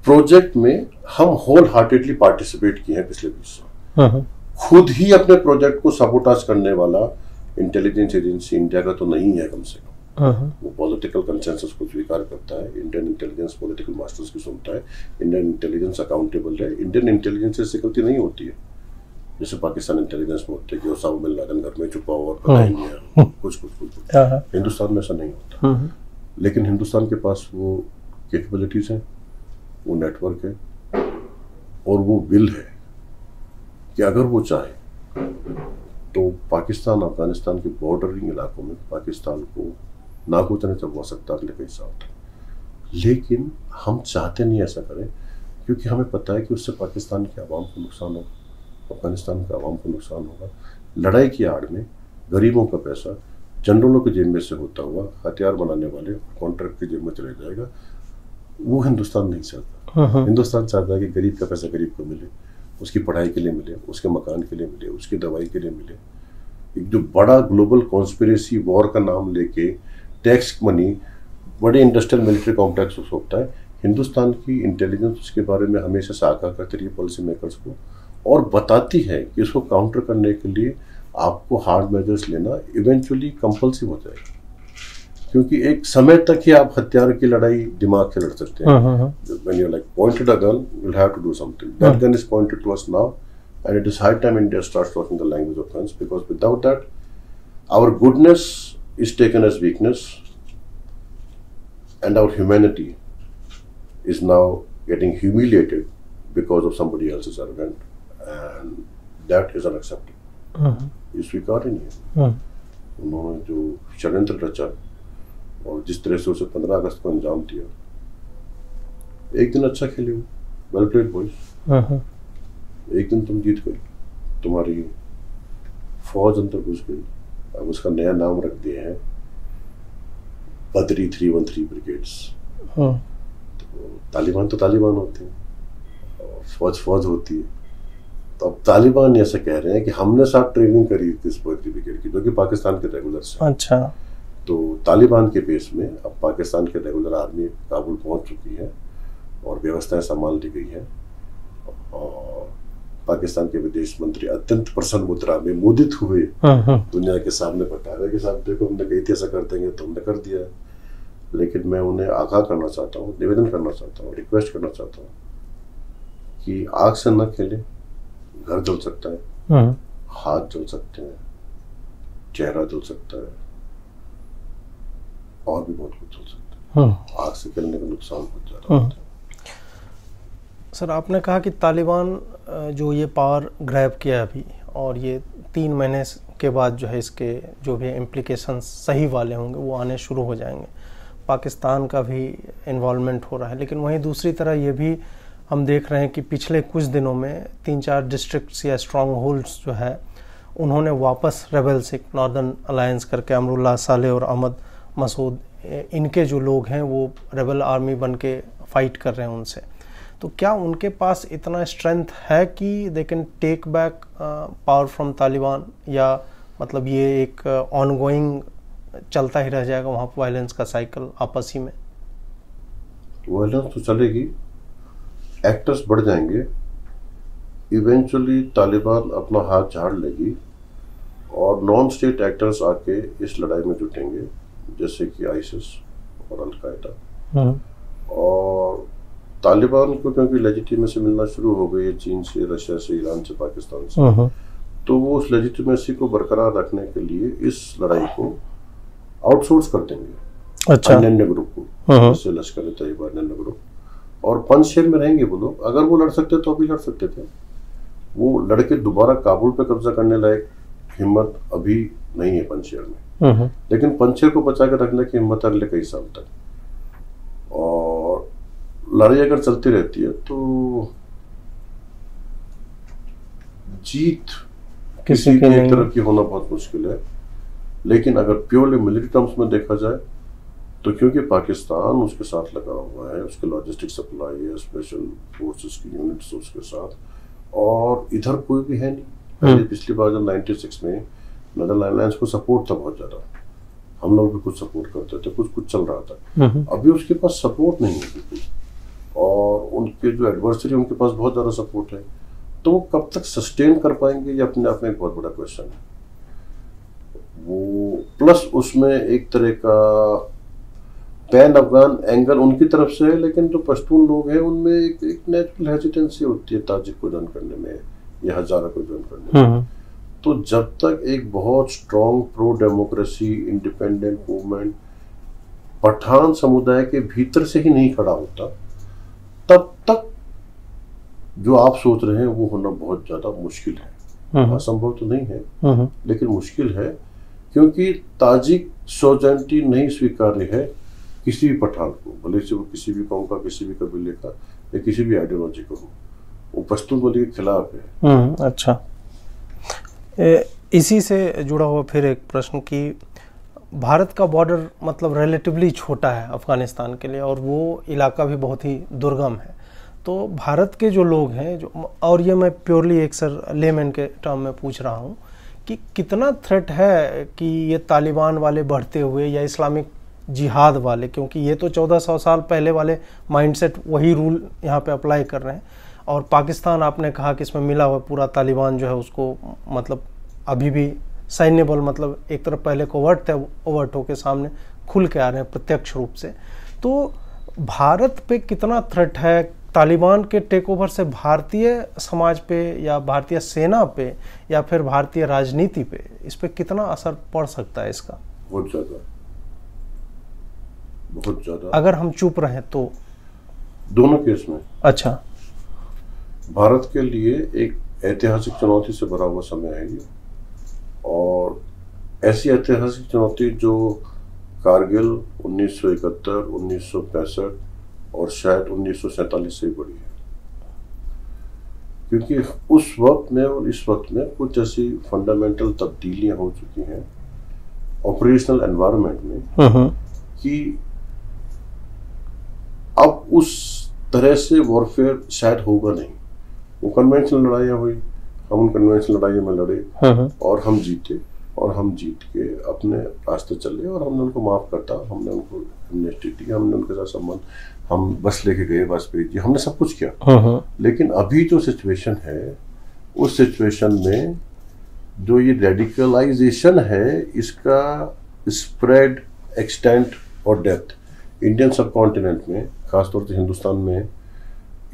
प्रोजेक्ट में हम होल हार्टेडली पार्टिसिपेट किए हैं पिछले 20 साल। खुद ही अपने प्रोजेक्ट को सबोटाज करने वाला इंटेलिजेंस एजेंसी इंडिया का तो नहीं है कम से कम। वो पॉलिटिकल कंसेंसस को स्वीकार करता है, इंडियन इंटेलिजेंस पॉलिटिकल मास्टर्स की सुनता है, इंडियन इंटेलिजेंस अकाउंटेबल है। इंडियन इंटेलिजेंस से गलती नहीं होती है जैसे पाकिस्तान इंटेलिजेंस में होते हैं कि ओसामा बिन लादेन घर में छुपा हुआ पता ही नहीं है कुछ। हिंदुस्तान में ऐसा नहीं होता, लेकिन हिंदुस्तान के पास वो कैपेबिलिटीज हैं, वो नेटवर्क है और वो विल है कि अगर वो चाहे तो पाकिस्तान अफगानिस्तान के बॉर्डरिंग इलाकों में पाकिस्तान को नागुत नहीं चबवा सकता अगले कई साल तक। लेकिन हम चाहते नहीं ऐसा करें, क्योंकि हमें पता है कि उससे पाकिस्तान के आवाम को नुकसान होगा, अफगानिस्तान के आवाम को नुकसान होगा। लड़ाई की आड़ में गरीबों का पैसा जनरलों के जेब में से होता हुआ हथियार बनाने वाले कॉन्ट्रैक्ट की जेब में चले जाएगा। वो हिंदुस्तान नहीं चाहता। हिंदुस्तान चाहता है कि गरीब का पैसा गरीब को मिले, उसकी पढ़ाई के लिए मिले, उसके मकान के लिए मिले, उसकी दवाई के लिए मिले। एक जो बड़ा ग्लोबल कॉन्स्पिरेसी वॉर का नाम लेके टैक्स मनी, बड़े इंडस्ट्रियल मिलिट्री कॉम्प्लेक्स होता है। हिंदुस्तान की इंटेलिजेंस उसके बारे में हमेशा से आगाह करती रही पॉलिसी मेकर्स को, और बताती है कि इसको काउंटर करने के लिए आपको हार्ड मेजर्स लेना इवेंचुअली कंपल्सिव हो जाएगा, क्योंकि एक समय तक ही आप हथियार की लड़ाई दिमाग से लड़ सकते हैं। When you're like pointed a gun, you'll have to do something. That gun is pointed to us now, and it is high time India starts talking the language of guns, because without that, our goodness is taken as weakness, and our humanity is now getting humiliated because of somebody else's arrogance, and that is unacceptable. ये स्वीकार ही नहीं है। उन्होंने जो षड्यंत्र रचा और जिस तरह से उसे 15 अगस्त को अंजाम दिया, एक दिन अच्छा खेले हो, वेल प्लेड बॉयज, एक दिन तुम जीत गए, तुम्हारी फौज अंदर घुस गई, अब उसका नया नाम रख दिए हैं बदरी 313 ब्रिगेड्स। तो तालिबान होते हैं और फौज होती है। तो अब तालिबान ऐसा कह रहे हैं कि हमने साथ ट्रेनिंग करी थी इस बदरी ब्रिगेड की, जो कि पाकिस्तान के रेगुलर से। अच्छा। तो तालिबान के बेस में अब पाकिस्तान के रेगुलर आर्मी काबुल पहुंच चुकी है और व्यवस्थाएं संभाल ली गई है, और पाकिस्तान के विदेश मंत्री अत्यंत प्रसन्न मुद्रा में मुदित हुए दुनिया के सामने बता रहे कि साहब देखो, हमने कही थी ऐसा कर देंगे तो हमने कर दिया। लेकिन मैं उन्हें आगाह करना चाहता हूँ, निवेदन करना चाहता हूँ, रिक्वेस्ट करना चाहता हूँ कि आग से न खेले। घर जल सकता है, हाथ जल सकते हैं, चेहरा जल सकता है, और भी बहुत कुछ हो सकता है। आग से खेलने का नुकसान बहुत ज्यादा होता है। सर, आपने कहा कि तालिबान जो ये पावर ग्रैब किया अभी, और ये 3 महीने के बाद जो है इसके जो भी इम्प्लीकेशंस सही वाले होंगे वो आने शुरू हो जाएंगे। पाकिस्तान का भी इन्वॉल्वमेंट हो रहा है, लेकिन वहीं दूसरी तरह ये भी हम देख रहे हैं कि पिछले कुछ दिनों में 3-4 डिस्ट्रिक्ट्स या स्ट्रॉन्ग होल्ड्स जो है उन्होंने वापस रेबल्स, एक नॉर्दर्न अलायंस करके अमरुल्लाह साले और अहमद मसूद, इनके जो लोग हैं वो रेबल आर्मी बन के फाइट कर रहे हैं उनसे। तो क्या उनके पास इतना स्ट्रेंथ है कि they can take back power from Taliban, या मतलब ये एक ऑनगोइंग चलता ही रह जाएगा वहाँ पर वायलेंस का साइकिल आपसी में? वायलेंस तो चलेगी, एक्टर्स बढ़ जाएंगे, इवेंचुअली तालिबान अपना हाथ झाड़ लेगी और नॉन स्टेट एक्टर्स आके इस लड़ाई में जुटेंगे, जैसे कि आईसिस और अल-कायदा। और तालिबान को क्योंकि लेजिटिमेसी मिलना शुरू हो गई है चीन से, रशिया से, ईरान से, पाकिस्तान से, तो वो उस लेजिटिमेसी को बरकरार रखने के लिए इस लड़ाई को आउटसोर्स कर देंगे। अच्छा। अन्य ग्रुप को, जैसे लश्कर तैयबा, अन्य ग्रुप, और पंजशेर में रहेंगे वो लोग। अगर वो लड़ सकते तो अभी लड़ सकते थे, वो लड़के दोबारा काबुल पे कब्जा करने लायक हिम्मत अभी नहीं है पंजशेर में, लेकिन पंजशेर को बचा के रखने की हिम्मत अगले कई साल तक। और लड़ाई अगर चलती रहती है तो जीत किसी भी एक तरफ की होना बहुत मुश्किल है। लेकिन अगर प्योरली मिलिट्री टर्म्स में देखा जाए तो क्योंकि पाकिस्तान उसके साथ लगा हुआ है, उसके लॉजिस्टिक सप्लाई है, स्पेशल फोर्सेस की यूनिट्स उसके साथ, और इधर कोई भी है नहीं। पहले पिछली बार जब 96 में नॉर्दर्न अलायंस को सपोर्ट था बहुत ज्यादा, हम लोग भी कुछ सपोर्ट करते थे, कुछ चल रहा था। अभी उसके पास सपोर्ट नहीं है बिल्कुल, और उनके जो एडवर्सरी उनके पास बहुत ज्यादा सपोर्ट है। तो वो कब तक सस्टेन कर पाएंगे ये अपने आप में एक बहुत बड़ा क्वेश्चन है। वो प्लस उसमें एक तरह का पैन अफगान एंगल उनकी तरफ से है, लेकिन जो पश्तून लोग हैं उनमें एक नेचुरल हेजिटेंसी होती है ताजिक को ज्वाइन करने में या हजारा को ज्वाइन करने में। तो जब तक एक बहुत strong pro democracy independent movement Pathan समुदाय के भीतर से ही नहीं खड़ा होता, तब तक जो आप सोच रहे हैं वो होना बहुत ज्यादा मुश्किल है। असंभव तो नहीं है, लेकिन मुश्किल है, क्योंकि ताजिक सोजैनिटी नहीं स्वीकार्य है किसी भी पठान को, भले से वो किसी भी कौम का, किसी भी कबीले का या किसी भी आइडियोलॉजी का हो, वो पश्तून बोली के खिलाफ है। अच्छा, इसी से जुड़ा हुआ फिर एक प्रश्न कि भारत का बॉर्डर मतलब रिलेटिवली छोटा है अफ़गानिस्तान के लिए, और वो इलाका भी बहुत ही दुर्गम है। तो भारत के जो लोग हैं, जो, और ये मैं प्योरली एक सर लेमैन के टर्म में पूछ रहा हूँ कि कितना थ्रेट है कि ये तालिबान वाले बढ़ते हुए या इस्लामिक जिहाद वाले, क्योंकि ये तो 1400 साल पहले वाले माइंडसेट वही रूल यहाँ पे अप्लाई कर रहे हैं। और पाकिस्तान आपने कहा कि इसमें मिला हुआ पूरा तालिबान जो है उसको मतलब अभी भी सैन्य बल मतलब एक तरफ पहले कोवर्ट थे, ओवर्ट होके सामने खुल के आ रहे हैं प्रत्यक्ष रूप से। तो भारत पे कितना थ्रेट है तालिबान के टेक ओवर से भारतीय समाज पे या भारतीय सेना पे या फिर भारतीय राजनीति पे, इस पे कितना असर पड़ सकता है इसका? बहुत ज़्यादा अगर हम चुप रहें तो? दोनों केस में। अच्छा। भारत के लिए एक ऐतिहासिक चुनौती से भरा हुआ समय है ये, और ऐसी ऐतिहासिक चुनौती जो कारगिल 1971, 1965 और शायद 1947 से ही बड़ी है, क्योंकि उस वक्त में और इस वक्त में कुछ ऐसी फंडामेंटल तब्दीलियां हो चुकी हैं ऑपरेशनल एनवायरनमेंट में कि अब उस तरह से वॉरफेयर शायद होगा नहीं। वो कन्वेंशनल लड़ाइयाँ हुई, हम उन कन्वेंशनल लड़ाइयों में लड़े और हम जीते, और हम जीत के अपने रास्ते चले, और हमने उनको माफ़ करता, हमने उनको एमनेस्टी दी, हमने उनके साथ संबंध, हम बस लेके गए वाजपेयी जी, हमने सब कुछ किया। लेकिन अभी जो सिचुएशन है, उस सिचुएशन में जो ये रेडिकलाइजेशन है, इसका स्प्रेड, एक्सटेंट और डेप्थ इंडियन सब कॉन्टिनेंट में, खासतौर से हिंदुस्तान में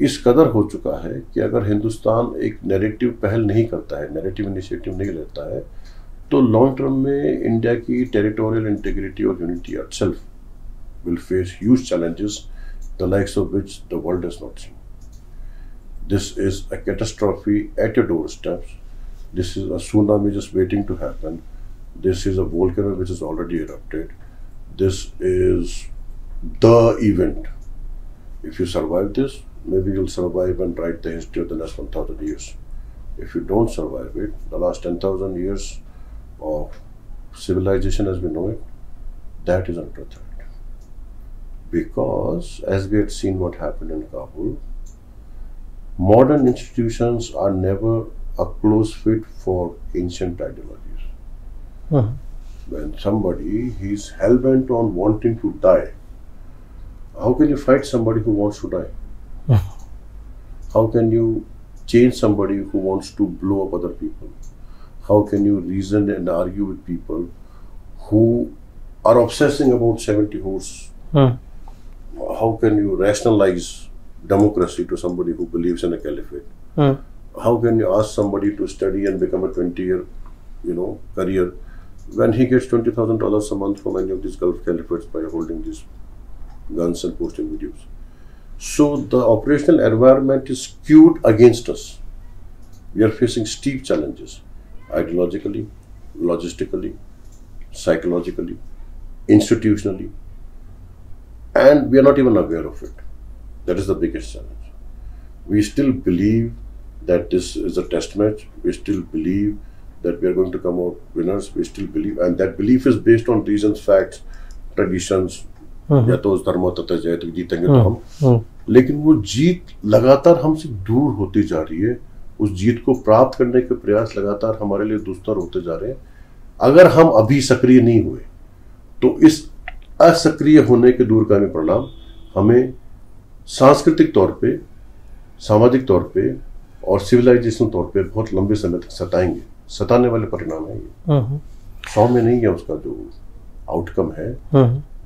इस कदर हो चुका है कि अगर हिंदुस्तान एक नैरेटिव पहल नहीं करता है, नैरेटिव इनिशिएटिव नहीं लेता है, तो लॉन्ग टर्म में इंडिया की टेरिटोरियल इंटीग्रिटी और unity itself will face huge challenges, the likes of which the world has not seen. This is a catastrophe at your doorsteps. This is a tsunami just waiting to happen. This is a volcano which has already erupted. This is the event. If you survive this, maybe you'll survive and write the history of the next 1,000 years. If you don't survive it, the last 10,000 years of civilization as we know it, that is under threat. Because as we had seen what happened in Kabul, modern institutions are never a close fit for ancient ideologies. When somebody is hell-bent on wanting to die, how can you fight somebody who wants to die? How can you change somebody who wants to blow up other people? How can you reason and argue with people who are obsessing about 70 horse? How can you rationalize democracy to somebody who believes in a caliphate? How can you ask somebody to study and become a 20-year, career when he gets $20,000 a month from any of these Gulf caliphates by holding these guns and posting videos? So the operational environment is skewed against us. We are facing steep challenges, ideologically, logistically, psychologically, institutionally, and we are not even aware of it. That is the biggest challenge. We still believe that this is a test match. We still believe that we are going to come out winners. We still believe, and that belief is based on reasons, facts, traditions. या तो उस धर्म तथा जय तो जीतेंगे तो हम, लेकिन वो जीत लगातार हमसे दूर होती जा रही है। उस जीत को प्राप्त करने के प्रयास लगातार हमारे लिए दुस्तर होते जा रहे हैं। अगर हम अभी सक्रिय नहीं हुए तो इस असक्रिय होने के दूरगामी परिणाम हमें सांस्कृतिक तौर पे, सामाजिक तौर पे और सिविलाइजेशन तौर पे बहुत लंबे समय तक सताएंगे। सताने वाले परिणाम है ये। 100 में नहीं है उसका जो आउटकम है,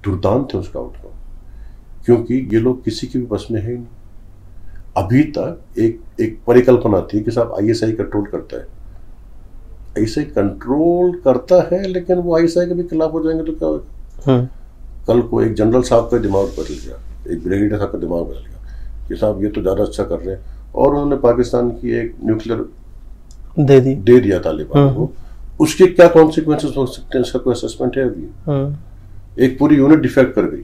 दुर्दांत है उसका आउटकम, क्योंकि ये लोग किसी के भी बस में है ही नहीं। अभी तक एक परिकल्पना थी कि साहब आईएसआई कंट्रोल करता है, आईएसआई कंट्रोल करता है, लेकिन वो आईएसआई के भी खिलाफ हो जाएंगे तो क्या होगा? कल को एक जनरल साहब का दिमाग बदल गया, एक ब्रिगेडियर साहब का दिमाग बदल गया कि साहब ये तो ज़्यादा अच्छा कर रहे हैं, और उन्होंने पाकिस्तान की एक न्यूक्लियर दे दिया तालिबान को। उसके क्या कॉन्सिक्वेंसेस हो सकते हैं, इसका कोई असेसमेंट है अभी? एक पूरी यूनिट डिफेक्ट कर गई,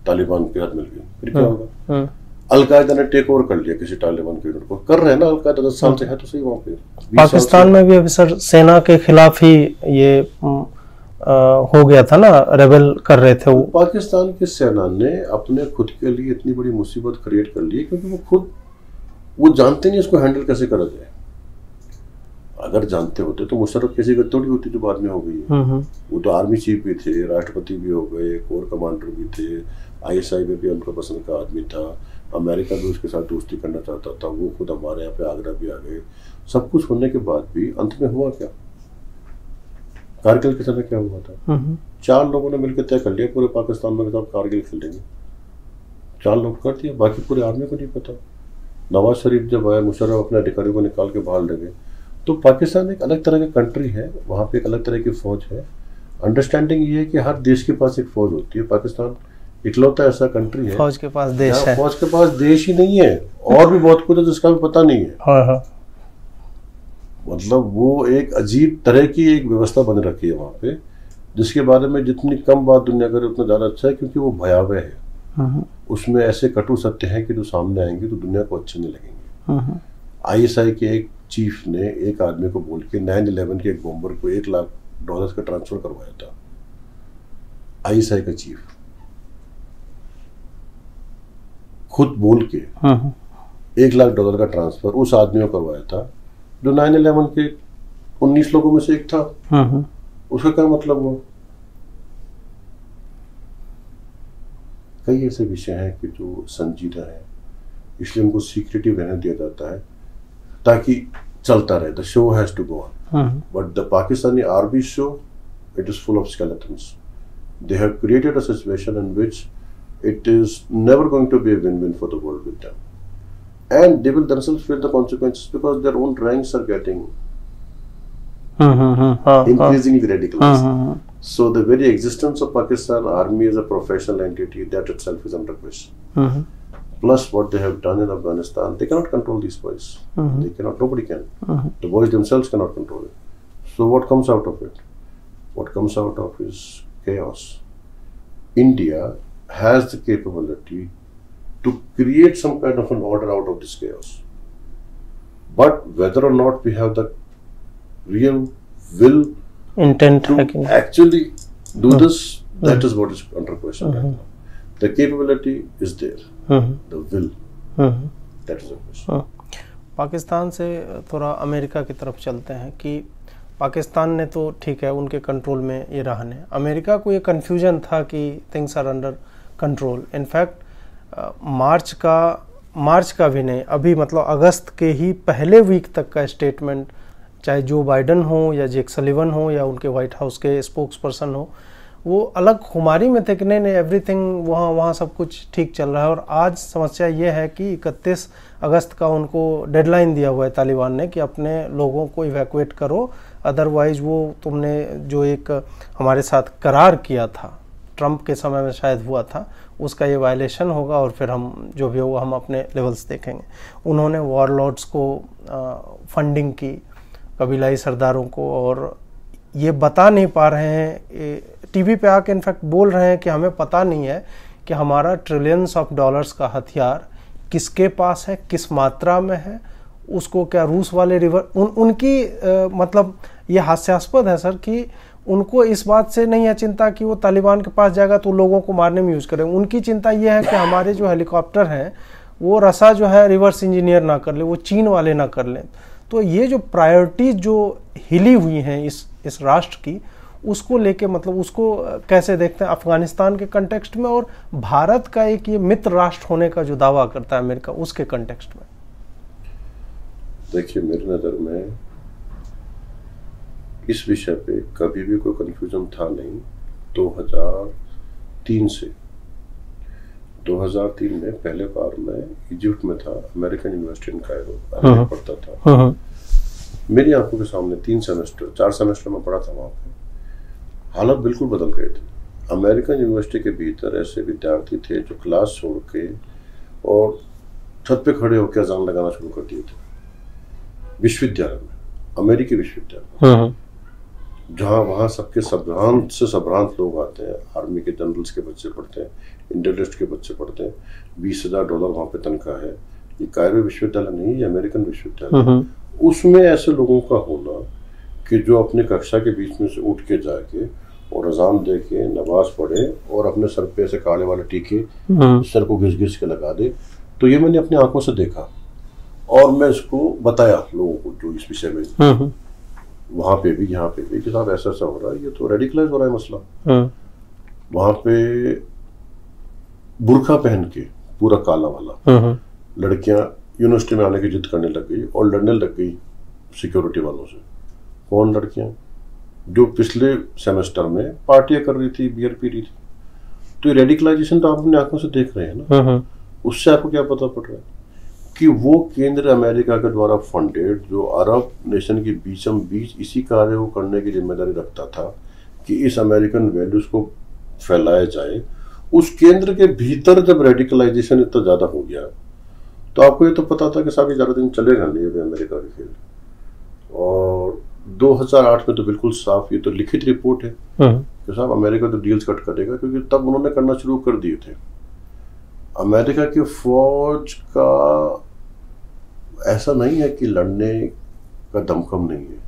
तालिबान के हाथ मिल गई, फिर क्या होगा? अलकायदा ने टेक ओवर कर लिया किसी तालिबान के यूनिट को, कर रहे हैं ना अलकायदा 10 साल से है तो सही। वहाँ पे पाकिस्तान में भी अभी सर सेना के खिलाफ ही ये हो गया था ना, रेबेल कर रहे थे वो। पाकिस्तान की सेना ने अपने खुद के लिए इतनी बड़ी मुसीबत क्रिएट कर ली क्योंकि वो जानते नहीं इसको हैंडल कैसे करा जाए। अगर जानते होते तो मुशर्रफ कैसी गद्दौड़ी होती जो बाद में हो गई है। वो तो आर्मी चीफ भी थे, राष्ट्रपति भी हो गए, कोर कमांडर भी थे, ISI में भी उनका पसंद का आदमी था, अमेरिका भी उसके साथ दोस्ती करना चाहता था, वो खुद हमारे यहाँ पे आगरा भी आ गए। सब कुछ होने के बाद भी अंत में हुआ क्या? कारगिल के समय क्या हुआ था? 4 लोगों ने मिलकर तय कर लिया पूरे पाकिस्तान में कारगिल खेलेंगे। 4 लोग कर दिया, बाकी पूरे आर्मी को नहीं पता। नवाज शरीफ जब आया, मुशर्रफ अपने अधिकारियों को निकाल के बाहर लगे। तो पाकिस्तान एक अलग तरह का कंट्री है, वहाँ पे एक अलग तरह की फौज है। अंडरस्टैंडिंग ये है कि हर देश के पास एक फौज होती है। पाकिस्तान इकलौता ऐसा कंट्री है फौज के पास देश है। फौज के पास देश ही नहीं है, और भी बहुत कुछ है जिसका भी पता नहीं है। हाँ। मतलब वो एक अजीब तरह की एक व्यवस्था बन रखी है वहाँ पे, जिसके बारे में जितनी कम बात दुनिया करे उतना ज़्यादा अच्छा है, क्योंकि वो भयावह है। उसमें ऐसे कटु सत्य हैं कि जो सामने आएंगे तो दुनिया को अच्छे नहीं लगेंगे। ISI के एक चीफ ने एक आदमी को बोल के 9/11 के एक बॉम्बर को $1 लाख का ट्रांसफर करवाया था। ISI का चीफ खुद बोल के $1 लाख का ट्रांसफर उस आदमी को करवाया था जो 9/11 के 19 लोगों में से एक था। उसका क्या मतलब हुआ? कई ऐसे विषय हैं कि जो संजीदा है, इसलिए उनको सीक्रेटिव रहने दिया जाता है ताकि चलता रहे। The show has to go on, but the Pakistani army show, it is full of skeletons. They have created a situation in which it is never going to be a win-win for the world with them, and they will themselves feel the consequences because their own ranks are getting increasingly radicalized. So the very existence of Pakistan Army as a professional entity, that itself is under question. Plus what they have done in Afghanistan, they cannot control these boys. They cannot, nobody can. The boys themselves cannot control it. So what comes out of it? What comes out of is chaos. India has the capability to create some kind of an order out of this chaos. But whether or not we have the real will, intent to actually do this, that is what is under question right now. The capability is there, the will, that is the question. Pakistan से थोड़ा America की तरफ चलते हैं कि पाकिस्तान ने तो ठीक है उनके कंट्रोल में ये रहने, अमेरिका को ये कन्फ्यूजन था कि things are under control. In fact मार्च का भी नहीं, अभी मतलब अगस्त के ही पहले वीक तक का स्टेटमेंट, चाहे जो बाइडन हो या जेक सलिवन हो या उनके व्हाइट हाउस के स्पोक्स पर्सन हो, वो अलग खुमारी में थे कि नहीं एवरीथिंग वहाँ सब कुछ ठीक चल रहा है। और आज समस्या ये है कि 31 अगस्त का उनको डेडलाइन दिया हुआ है तालिबान ने कि अपने लोगों को इवैक्यूएट करो, अदरवाइज वो तुमने जो एक हमारे साथ करार किया था, ट्रंप के समय में शायद हुआ था, उसका ये वायलेशन होगा और फिर हम जो भी होगा हम अपने लेवल्स देखेंगे। उन्होंने वॉरलॉर्ड्स को फंडिंग की, कबीलाई सरदारों को, और ये बता नहीं पा रहे हैं, टीवी पे आके इनफैक्ट बोल रहे हैं कि हमें पता नहीं है कि हमारा ट्रिलियंस ऑफ डॉलर्स का हथियार किसके पास है, किस मात्रा में है, उसको क्या रूस वाले उनकी मतलब ये हास्यास्पद है सर कि उनको इस बात से नहीं है चिंता कि वो तालिबान के पास जाएगा तो लोगों को मारने में यूज करें। उनकी चिंता ये है कि हमारे जो हेलीकॉप्टर हैं वो रसा जो है रिवर्स इंजीनियर ना कर ले, वो चीन वाले ना कर लें। तो ये जो प्रायोरिटीज जो हिली हुई हैं इस राष्ट्र की, उसको लेके मतलब उसको कैसे देखते हैं अफगानिस्तान के कंटेक्स्ट में, और भारत का एक ये मित्र राष्ट्र होने का जो दावा करता है अमेरिका, उसके कंटेक्स्ट में? देखिए, मेरी नज़र में इस विषय पे कभी भी कोई कंफ्यूजन था नहीं। 2003 से 2003 में पहले बार मैं इजिप्ट में था, अमेरिकन यूनिवर्सिटी इन कायरो पढ़ता था। मेरी आंखों के सामने 4 सेमेस्टर में पढ़ा था वहाँ पे, हालत बिल्कुल बदल गए थे। अमेरिकन यूनिवर्सिटी के भीतर ऐसे विद्यार्थी थे जो क्लास छोड़ के और छत पे खड़े होकर अजान लगाना शुरू कर दिए थे विश्वविद्यालय में, अमेरिकी विश्वविद्यालय, जहाँ वहाँ सबके संभ्रांत लोग आते हैं। आर्मी के जनरल्स के बच्चे पढ़ते हैं, इंटेलिजेंस के बच्चे पढ़ते हैं, $20,000 वहाँ पे तनख्वाह है। ये कायरो विश्वविद्यालय नहीं, ये अमेरिकन विश्वविद्यालय। उसमें ऐसे लोगों का होना कि जो अपने कक्षा के बीच में से उठ के जाके और अजान दे के नमाज पढ़े और अपने सर पे ऐसे काले वाले टीके सर को घिस घिस के लगा दे। तो ये मैंने अपनी आंखों से देखा और मैं इसको बताया लोगों को जो इस विषय में वहां पे भी यहाँ पे भी कि साहब ऐसा ऐसा हो रहा है, ये तो रेडिकलाइज हो रहा है मसला। वहां पे बुर्का पहन के पूरा काला वाला लड़कियां यूनिवर्सिटी में आने की जिद करने लग गई और लड़ने लग गई सिक्योरिटी वालों से। कौन लड़कियां? जो पिछले सेमेस्टर में पार्टियां कर रही थी, बियर पी रही थी। तो ये रेडिकलाइजेशन तो आप अपनी आंखों से देख रहे हैं ना। उससे आपको क्या पता पड़ रहा है कि वो केंद्र अमेरिका के द्वारा फंडेड जो अरब नेशन के बीचम बीच इसी कार्य को करने की जिम्मेदारी रखता था कि इस अमेरिकन वैल्यूज को फैलाया जाए, उस केंद्र के भीतर जब रेडिकलाइजेशन इतना ज्यादा हो गया तो आपको ये तो पता था कि साहब ये ज्यादा दिन चलेगा नहीं अभी अमेरिका के खेल। और 2008 में तो बिल्कुल साफ ये तो लिखित रिपोर्ट है कि साहब अमेरिका तो डील्स कट करेगा, क्योंकि तब उन्होंने करना शुरू कर दिए थे। अमेरिका की फौज का ऐसा नहीं है कि लड़ने का दमखम नहीं है,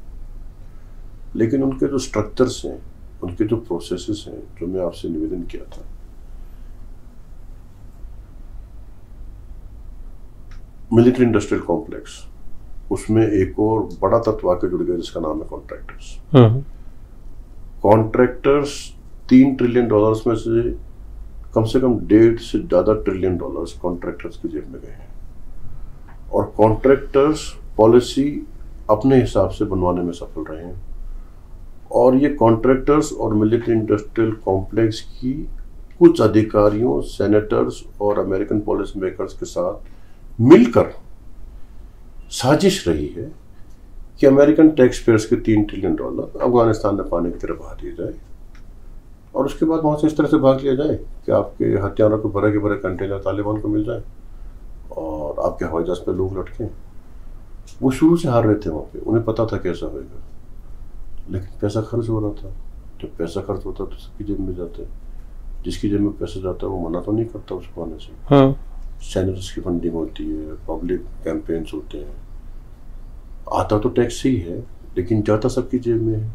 लेकिन उनके जो स्ट्रक्चर्स हैं, उनके जो प्रोसेसेस हैं, जो मैं आपसे निवेदन किया था, मिलिट्री इंडस्ट्रियल कॉम्प्लेक्स, उसमें एक और बड़ा तत्व आके जुड़ गया जिसका नाम है कॉन्ट्रैक्टर्स। कॉन्ट्रैक्टर्स $3 ट्रिलियन में से कम 1.5 से ज्यादा ट्रिलियन डॉलर्स कॉन्ट्रैक्टर्स की जेब में गए हैं। और कॉन्ट्रैक्टर्स पॉलिसी अपने हिसाब से बनवाने में सफल रहे हैं। और ये कॉन्ट्रैक्टर्स और मिलिट्री इंडस्ट्रियल कॉम्प्लेक्स की कुछ अधिकारियों, सेनेटर्स और अमेरिकन पॉलिसी मेकर्स के साथ मिलकर साजिश रही है कि अमेरिकन टैक्स पेयर्स के $3 ट्रिलियन अफगानिस्तान में पानी की तरफ बहा दिए जाए और उसके बाद वहां से इस तरह से भाग लिया जाए कि आपके हथियारों को भरे के भरे कंटेनर तालिबान को मिल जाए और आपके हवाई जहाज पे लोग लटके। वो शुरू से हार रहे थे वहां पे, उन्हें पता था कैसा होगा, लेकिन पैसा खर्च हो रहा था। जब पैसा खर्च होता तो सबकी जेब में जाता है, जिसकी जेब में पैसा जाता है वो मना तो नहीं करता उसको आने से। सेनेटर्स की फंडिंग होती है, पब्लिक कैंपेन्स होते हैं, आता तो टैक्स ही है लेकिन जाता सबकी जेब में है।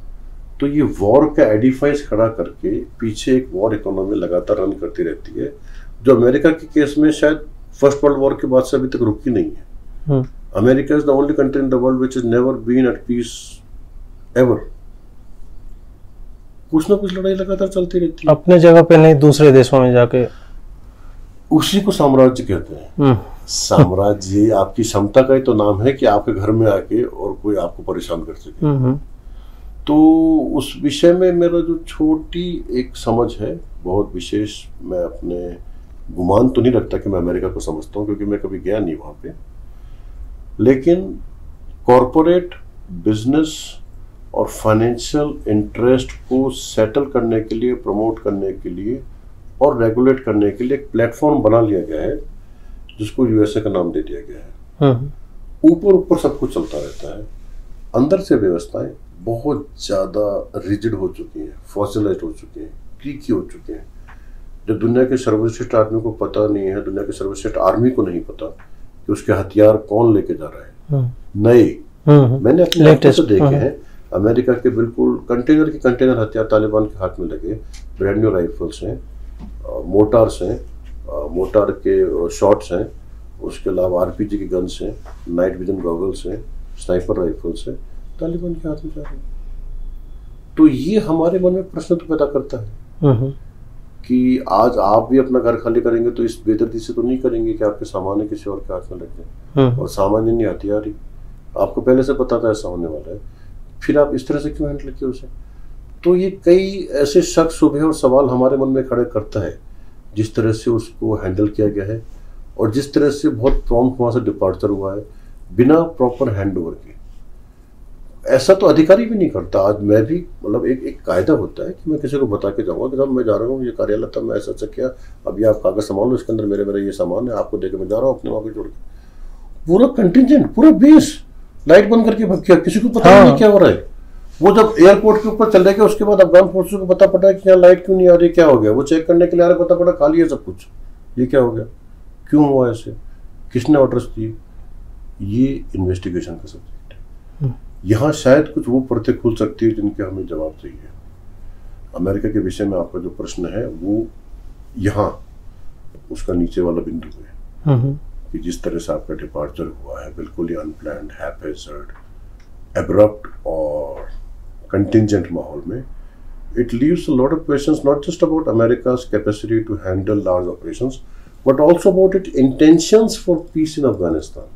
तो ये वॉर का एडिफाइस खड़ा करके पीछे एक वॉर इकोनॉमी लगातार रन करती रहती है, जो अमेरिका के केस में शायद फर्स्ट वर्ल्ड वॉर के बाद से अभी तक रुकी नहीं है। America is the only country in the world which is never been at peace ever. कुछ ना कुछ लड़ाई लगातार चलती रहती है, अपने जगह पे नहीं, दूसरे देशों में जाके। उसी को साम्राज्य कहते हैं। साम्राज्य आपकी क्षमता का ही तो नाम है कि आपके घर में आके और कोई आपको परेशान कर सके। तो उस विषय में मेरा जो छोटी एक समझ है, बहुत विशेष, मैं अपने गुमान तो नहीं रखता कि मैं अमेरिका को समझता हूँ क्योंकि मैं कभी गया नहीं वहां पे, लेकिन कॉरपोरेट बिजनेस और फाइनेंशियल इंटरेस्ट को सेटल करने के लिए, प्रमोट करने के लिए और रेगुलेट करने के लिए एक प्लेटफॉर्म बना लिया गया है जिसको यूएसए का नाम दे दिया गया है। ऊपर ऊपर सब कुछ चलता रहता है, अंदर से व्यवस्थाएं बहुत ज्यादा रिजिड हो चुकी हैं, फॉसिलाइज्ड हो चुकी हैं, क्रीकी हो चुकी हैं। जब दुनिया के सर्वश्रेष्ठ आदमी को पता नहीं है, दुनिया के सर्वश्रेष्ठ आर्मी को नहीं पता कि उसके हथियार कौन लेके जा रहा है, नए मैंने अपने आंखों से देखे हैं। अमेरिका के बिल्कुल कंटेनर के कंटेनर हथियार तालिबान के हाथ में लगे, ब्रांड न्यू राइफल्स हैं, मोटार्स हैं, मोटार के शॉट्स हैं, उसके अलावा आरपीजी के गन्स हैं, नाइट विजन गॉगल्स हैं, स्नाइपर राइफल्स हैं, तालिबान के हाथ में जा रहे हैं। तो ये हमारे मन में प्रश्न तो पैदा करता है कि आज आप भी अपना घर खाली करेंगे तो इस बेदर्दी से तो नहीं करेंगे कि आपके सामान किसी और के हाथ में लग जाए, और सामान नहीं हथियार ही आपको पहले से पता था ऐसा होने वाला है, फिर आप इस तरह से क्यों हैंडल किए उसे। तो ये कई ऐसे शक, शुबहे और सवाल हमारे मन में खड़े करता है जिस तरह से उसको हैंडल किया गया है और जिस तरह से बहुत प्रॉम्प्ट वहां से डिपार्चर हुआ है बिना प्रॉपर हैंडओवर के। ऐसा तो अधिकारी भी नहीं करता। आज मैं भी, मतलब एक कायदा होता है कि मैं किसी को बता के जाऊंगा कि साहब मैं जा रहा हूँ ये कार्यालय था, मैं ऐसा किया, अब ये आप कागज संभाल लो, इसके अंदर मेरे ये सामान है, आपको देकर मैं जा रहा हूँ अपने वहां पे जोड़ के। पूरा कंटिजेंट, पूरा बेस लाइट बंद करके भाग गया, किसी को पता नहीं क्या हो रहा है। वो जब एयरपोर्ट के ऊपर चले गए उसके बाद अफगान फोर्सेस को पता पड़ा कि यहाँ लाइट क्यों नहीं आ रही, क्या हो गया। वो चेक करने के लिए आ रहे, पता पड़ा खाली है सब कुछ, ये क्या हो गया, क्यों हुआ ऐसे, किसने ऑर्डर्स दिए। ये इन्वेस्टिगेशन का सब्जेक्ट है। यहाँ शायद कुछ वो परतें खुल सकती है जिनके हमें जवाब चाहिए। अमेरिका के विषय में आपका जो प्रश्न है वो यहाँ उसका नीचे वाला बिंदु है कि जिस तरह से आपका डिपार्चर हुआ है, बिल्कुल ही अनप्लान्ड, हैपेजर्ड, एब्रप्ट और कंटिंजेंट माहौल में, it leaves a lot of questions not just about America's capacity to handle large operations but also about its intentions for peace in Afghanistan.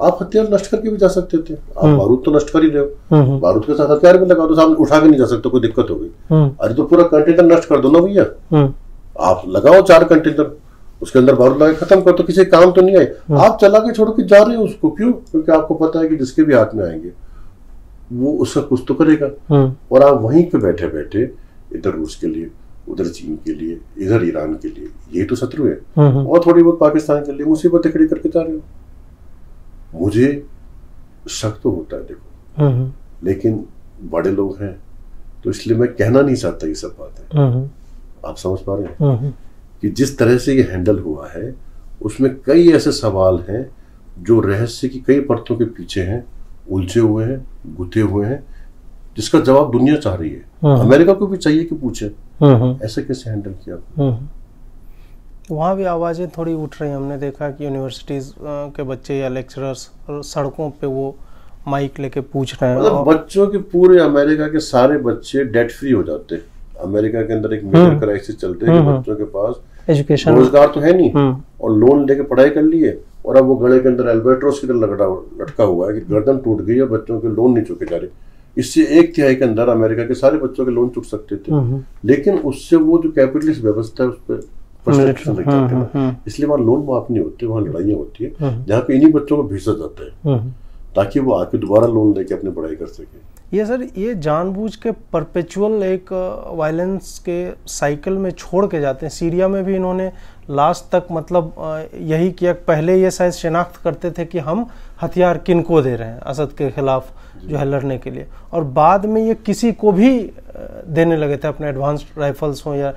आप हथियार नष्ट करके भी जा सकते थे, आप बारूद तो नष्ट कर ही रहे हो, बारूद के साथ हथियार भी लगा दो, सामने उठा के नहीं जा सकते, कोई दिक्कत हो गई, अरे तो पूरा कंटेनर नष्ट कर दो ना भैया, आप लगाओ 4 कंटेनर, उसके अंदर बारूद लगा खत्म कर, तो किसी काम तो नहीं आए, आप चला के छोड़ के जा रहे हो उसको, क्यों? क्योंकि आपको पता है कि जिसके भी हाथ में आएंगे वो उसका कुछ तो करेगा, और आप वहीं पे बैठे बैठे इधर रूस के लिए, उधर चीन के लिए, इधर ईरान के लिए, ये तो शत्रु है, और थोड़ी बहुत पाकिस्तान के लिए मुसीबतें खड़ी करके जा रहे हो। मुझे शक तो होता है देखो, लेकिन बड़े लोग हैं तो इसलिए मैं कहना नहीं चाहता ये सब बातें, आप समझ पा रहे हैं कि जिस तरह से ये हैंडल हुआ है उसमें कई ऐसे सवाल हैं जो रहस्य की कई परतों के पीछे हैं, उलझे हुए हैं, गुथे हुए हैं, जिसका जवाब दुनिया चाह रही है, अमेरिका को भी चाहिए कि पूछे ऐसे कैसे हैंडल किया। वहाँ भी आवाजें थोड़ी उठ रही हैं, हमने देखा कि यूनिवर्सिटीज के बच्चे या लेक्चरर्स सड़कों पे वो माइक लेके पूछ रहे हैं, मतलब बच्चों के पूरे अमेरिका के सारे बच्चे डेट फ्री हो जाते हैं। अमेरिका के अंदर एक मेजर क्राइसिस चलते है कि बच्चों के पास एजुकेशन रोजगार तो है नहीं, और लोन लेके पढ़ाई कर लिए, और अब वो गले के अंदर एल्बर्ट्रोस की तरह लटका हुआ है कि गर्दन टूट गई और बच्चों के लोन नहीं चुके जा रहे। इससे 1/3 के अंदर अमेरिका के सारे बच्चों के लोन चुक सकते थे, लेकिन उससे वो जो कैपिटलिस्ट व्यवस्था है उस पर प्रश्न लग जाते हैं, इसलिए वहाँ लोन माफ नहीं होते, वहाँ लड़ाइयाँ होती है, जहाँ पे इन्हीं बच्चों को भेजा जाता है ताकि वो आके दोबारा लोन लेके अपनी पढ़ाई कर सके। ये सर, ये जानबूझ के परपेचुअल एक वायलेंस के साइकिल में छोड़ के जाते हैं। सीरिया में भी इन्होंने लास्ट तक मतलब यही किया, पहले ये शायद शिनाख्त करते थे कि हम हथियार किनको दे रहे हैं असद के खिलाफ जो है लड़ने के लिए, और बाद में ये किसी को भी देने लगे थे, अपने एडवांस्ड राइफल्स हो या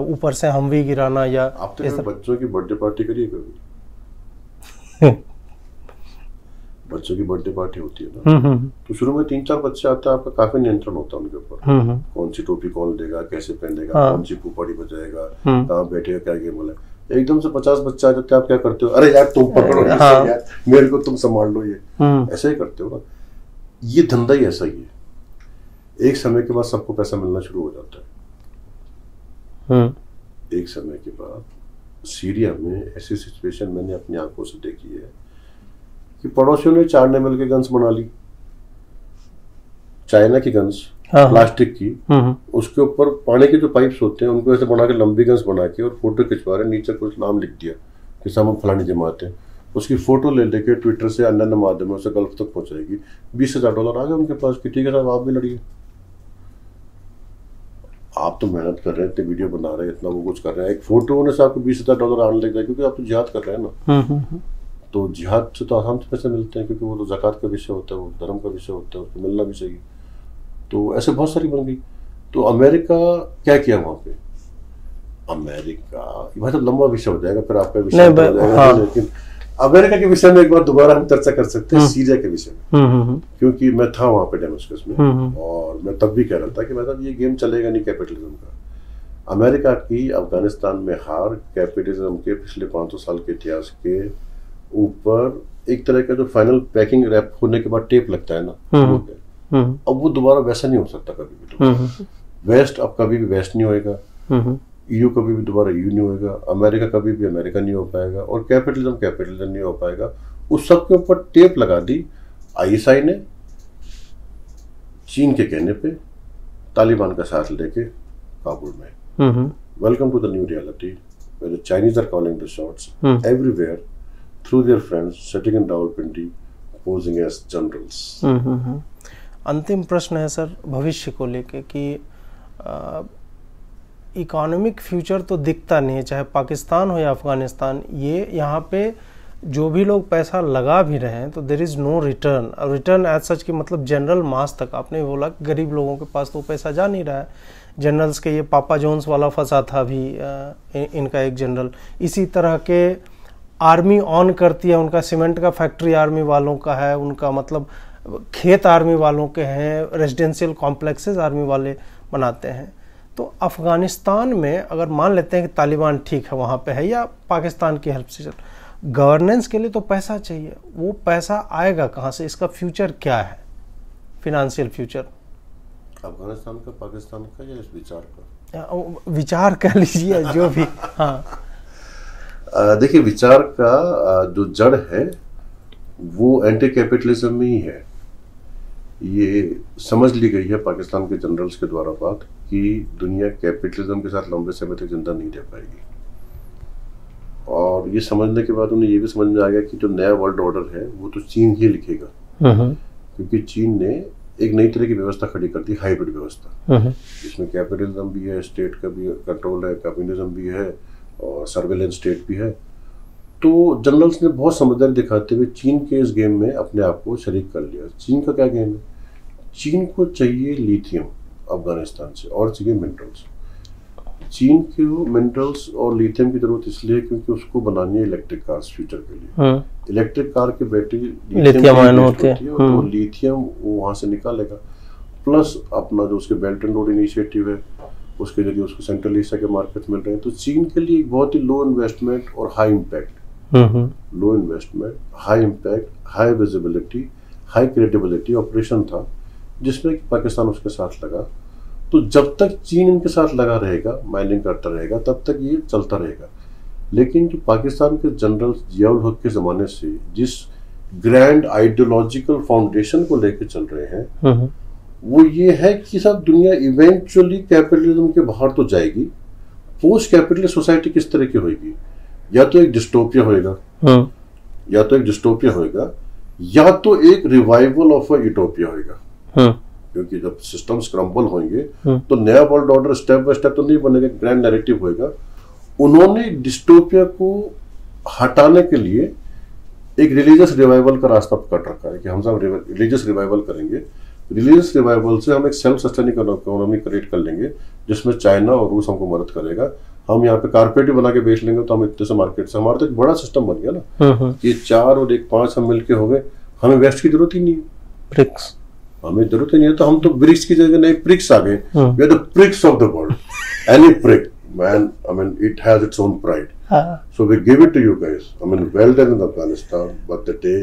ऊपर से हमवी गिराना या आप तो बच्चों की बर्थडे पार्टी करिए कभी बच्चों की बर्थडे पार्टी होती है ना, तो शुरू में 3-4 बच्चे आते हैं, आपका काफी नियंत्रण होता है उनके ऊपर, कौन सी टोपी कौन देगा, कैसे पहनेगा, कौन सी पुपाड़ी बजाएगा, कहाँ बैठेगा, क्या गेम बोला। एकदम से 50 बच्चे आ जाते हैं, आप क्या करते हो, अरे यार तुम पकड़ो यार, मेरे को तुम संभाल लो, ये ऐसे ही करते हो ना। ये धंधा ही ऐसा ही है, एक समय के बाद सबको पैसा मिलना शुरू हो जाता है। एक समय के बाद सीरिया में ऐसी सिचुएशन मैंने अपनी आंखों से देखी है कि पड़ोसियों ने 4 ने मिलकर गन्स बना ली, चाइना की गन्स, प्लास्टिक की, उसके ऊपर पानी के जो पाइप्स होते हैं उनको ऐसे बना के लंबी गन्स बना के और फोटो खिंचवा रहे, नीचे कुछ नाम लिख दिया कि सामने फलानी जमात है, उसकी फोटो ले लेके ट्विटर से अन्य माध्यमों से गल्फ तक पहुंचाएगी। $20,000 आ गए उनके पास कि ठीक है साहब आप भी लड़िए, आप तो मेहनत कर रहे हैं, इतने वीडियो बना रहे हैं, इतना वो कुछ कर रहे हैं, एक फोटो होने से आपको $20,000 आने लग जाए, क्योंकि आप तो जिहाद कर रहे हैं ना। तो जिहाद से तो आसान से पैसे मिलते हैं, क्योंकि वो तो ज़कात का विषय होता है, वो धर्म का विषय होता है, उसको मिलना भी चाहिए। तो ऐसे बहुत सारी बन गई। तो अमेरिका क्या किया वहाँ पे, अमेरिका भाई तो लंबा विषय हो जाएगा, फिर आपका विषय हो जाएगा, लेकिन अमेरिका के विषय में एक बार दोबारा हम चर्चा कर सकते हैं, सीरिया के विषय में, क्योंकि मैं था वहाँ पे डेमस्कस में, और मैं तब भी कह रहा था कि मतलब ये गेम चलेगा नहीं कैपिटलिज्म का। अमेरिका की अफगानिस्तान में हार कैपिटलिज्म के पिछले 500 साल के इतिहास के ऊपर एक तरह का जो फाइनल पैकिंग रैप होने के बाद टेप लगता है ना, अब वो दोबारा वैसा नहीं हो सकता कभी भी। वेस्ट अब कभी भी वेस्ट नहीं होएगा, ईयू कभी भी दोबारा ईयू नहीं होएगा, अमेरिका कभी भी अमेरिका नहीं हो पाएगा, और कैपिटलिज्म नहीं हो पाएगा। उस सब के ऊपर टेप लगा दी आईएसआई ने, चीन के कहने पे, तालिबान का साथ लेके काबुल में। Welcome to the new reality where the Chinese are calling the shots everywhere through their friends sitting in Rawalpindi posing as generals. अंतिम प्रश्न है सर भविष्य को लेके कि इकोनॉमिक फ्यूचर तो दिखता नहीं है, चाहे पाकिस्तान हो या अफगानिस्तान, ये यहाँ पे जो भी लोग पैसा लगा भी रहे हैं तो there is no return as such, कि मतलब जनरल मास तक, आपने बोला गरीब लोगों के पास तो पैसा जा नहीं रहा है। जनरल्स के ये पापा जोन्स वाला फंसा था अभी इनका एक जनरल, इसी तरह के आर्मी ऑन करती है, उनका सीमेंट का फैक्ट्री आर्मी वालों का है, उनका मतलब खेत आर्मी वालों के हैं, रेजिडेंशियल कॉम्प्लेक्सेस आर्मी वाले बनाते हैं। तो अफ़गानिस्तान में अगर मान लेते हैं कि तालिबान ठीक है वहाँ पे है या पाकिस्तान की हेल्प से चल, गवर्नेंस के लिए तो पैसा चाहिए, वो पैसा आएगा कहाँ से? इसका फ्यूचर क्या है, फिनेंशियल फ्यूचर अफगानिस्तान का, पाकिस्तान का, या इस विचार का? विचार कह लीजिए जो भी। हाँ, देखिए, विचार का जो जड़ है वो एंटी कैपिटलिज्म में ही है। ये समझ ली गई है पाकिस्तान के जनरल्स के द्वारा बात कि दुनिया कैपिटलिज्म के साथ लंबे समय तक जिंदा नहीं रह पाएगी। और ये समझने के बाद उन्हें ये भी समझ में आ गया कि जो नया वर्ल्ड ऑर्डर है वो तो चीन ही लिखेगा, क्योंकि चीन ने एक नई तरह की व्यवस्था खड़ी कर दी, हाइब्रिड व्यवस्था, जिसमें कैपिटलिज्म भी है, स्टेट का भी कंट्रोल है, कम्युनिज्म भी है और सर्वेलेंस स्टेट भी है। तो जनरल्स ने बहुत समझदारी दिखाते हुए चीन के इस गेम में अपने आप को शरीक कर लिया। चीन का क्या गेम है? चीन को चाहिए लिथियम अफगानिस्तान से और चाहिए मिनरल्स। चीन को मिनरल्स और लिथियम की जरूरत इसलिए क्योंकि उसको बनानी है इलेक्ट्रिक कार्स फ्यूचर के लिए। इलेक्ट्रिक कार की बैटरी लिथियम आयन होती है, तो लिथियम वो वहां से निकालेगा। प्लस अपना जो उसके बेल्ट एंड रोड इनिशिएटिव है उसके जरिए उसको सेंट्रल एशिया के मार्केट मिल रहे हैं। तो चीन के लिए एक बहुत ही लो इन्वेस्टमेंट और high impact, low investment, high impact, high visibility, high credibility operation था, जिसमें पाकिस्तान उसके साथ लगा। तो जब तक चीन इनके साथ लगा रहेगा, माइनिंग करता रहेगा, तब तक ये चलता रहेगा। लेकिन जो पाकिस्तान के जनरल जियाउल हक के ज़माने से जिस ग्रैंड आइडियोलॉजिकल फाउंडेशन को लेकर चल रहे हैं वो ये है कि सब दुनिया इवेंचुअली कैपिटलिज्म के बाहर तो जाएगी। पोस्ट कैपिटलिस्ट सोसाइटी किस तरह की होगी? या तो एक डिस्टोपिया होएगा, या तो एक डिस्टोपिया होएगा, या तो एक रिवाइवल ऑफ अ यूटोपिया होएगा। क्योंकि जब सिस्टम्स क्रम्बल होंगे तो नया world order step by step तो नहीं बनेगा, ग्रैंड नैरेटिव होएगा। उन्होंने डिस्टोपिया को हटाने के लिए एक रिलीजियस रिवाइवल का रास्ता पकड़ रखा है कि हम सब रिलीजियस रिवाइवल करेंगे। रिलीजियस रिवाइवल से हम एक सेल्फ सस्टेनिंग इकोनॉमी क्रिएट कर लेंगे, जिसमें चाइना और रूस हमको मदद करेगा। हम यहाँ पे कारपेट भी बना के बेच लेंगे, तो हम इतने से मार्केट से, हमारा तो एक बड़ा सिस्टम बन गया ना। ये 4 और 1 5 हम मिलके हो गए, हमें वेस्ट की जरूरत ही नहीं है, ब्रिक्स हमें जरूरत ही नहीं है। तो हम तो ब्रिक्स की जगह नए प्रिक्स आ गए। We are the pricks of the world. Any prick, man, I mean, it has its own pride. So we give it to you guys. I mean, well done in Afghanistan, but the day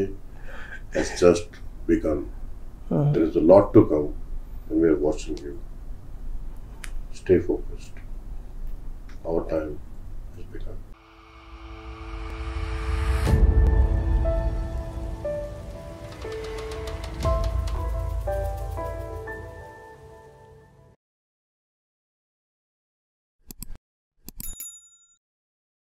has just begun. There is a lot to come, and we are watching you. Stay focused. Our time has begun.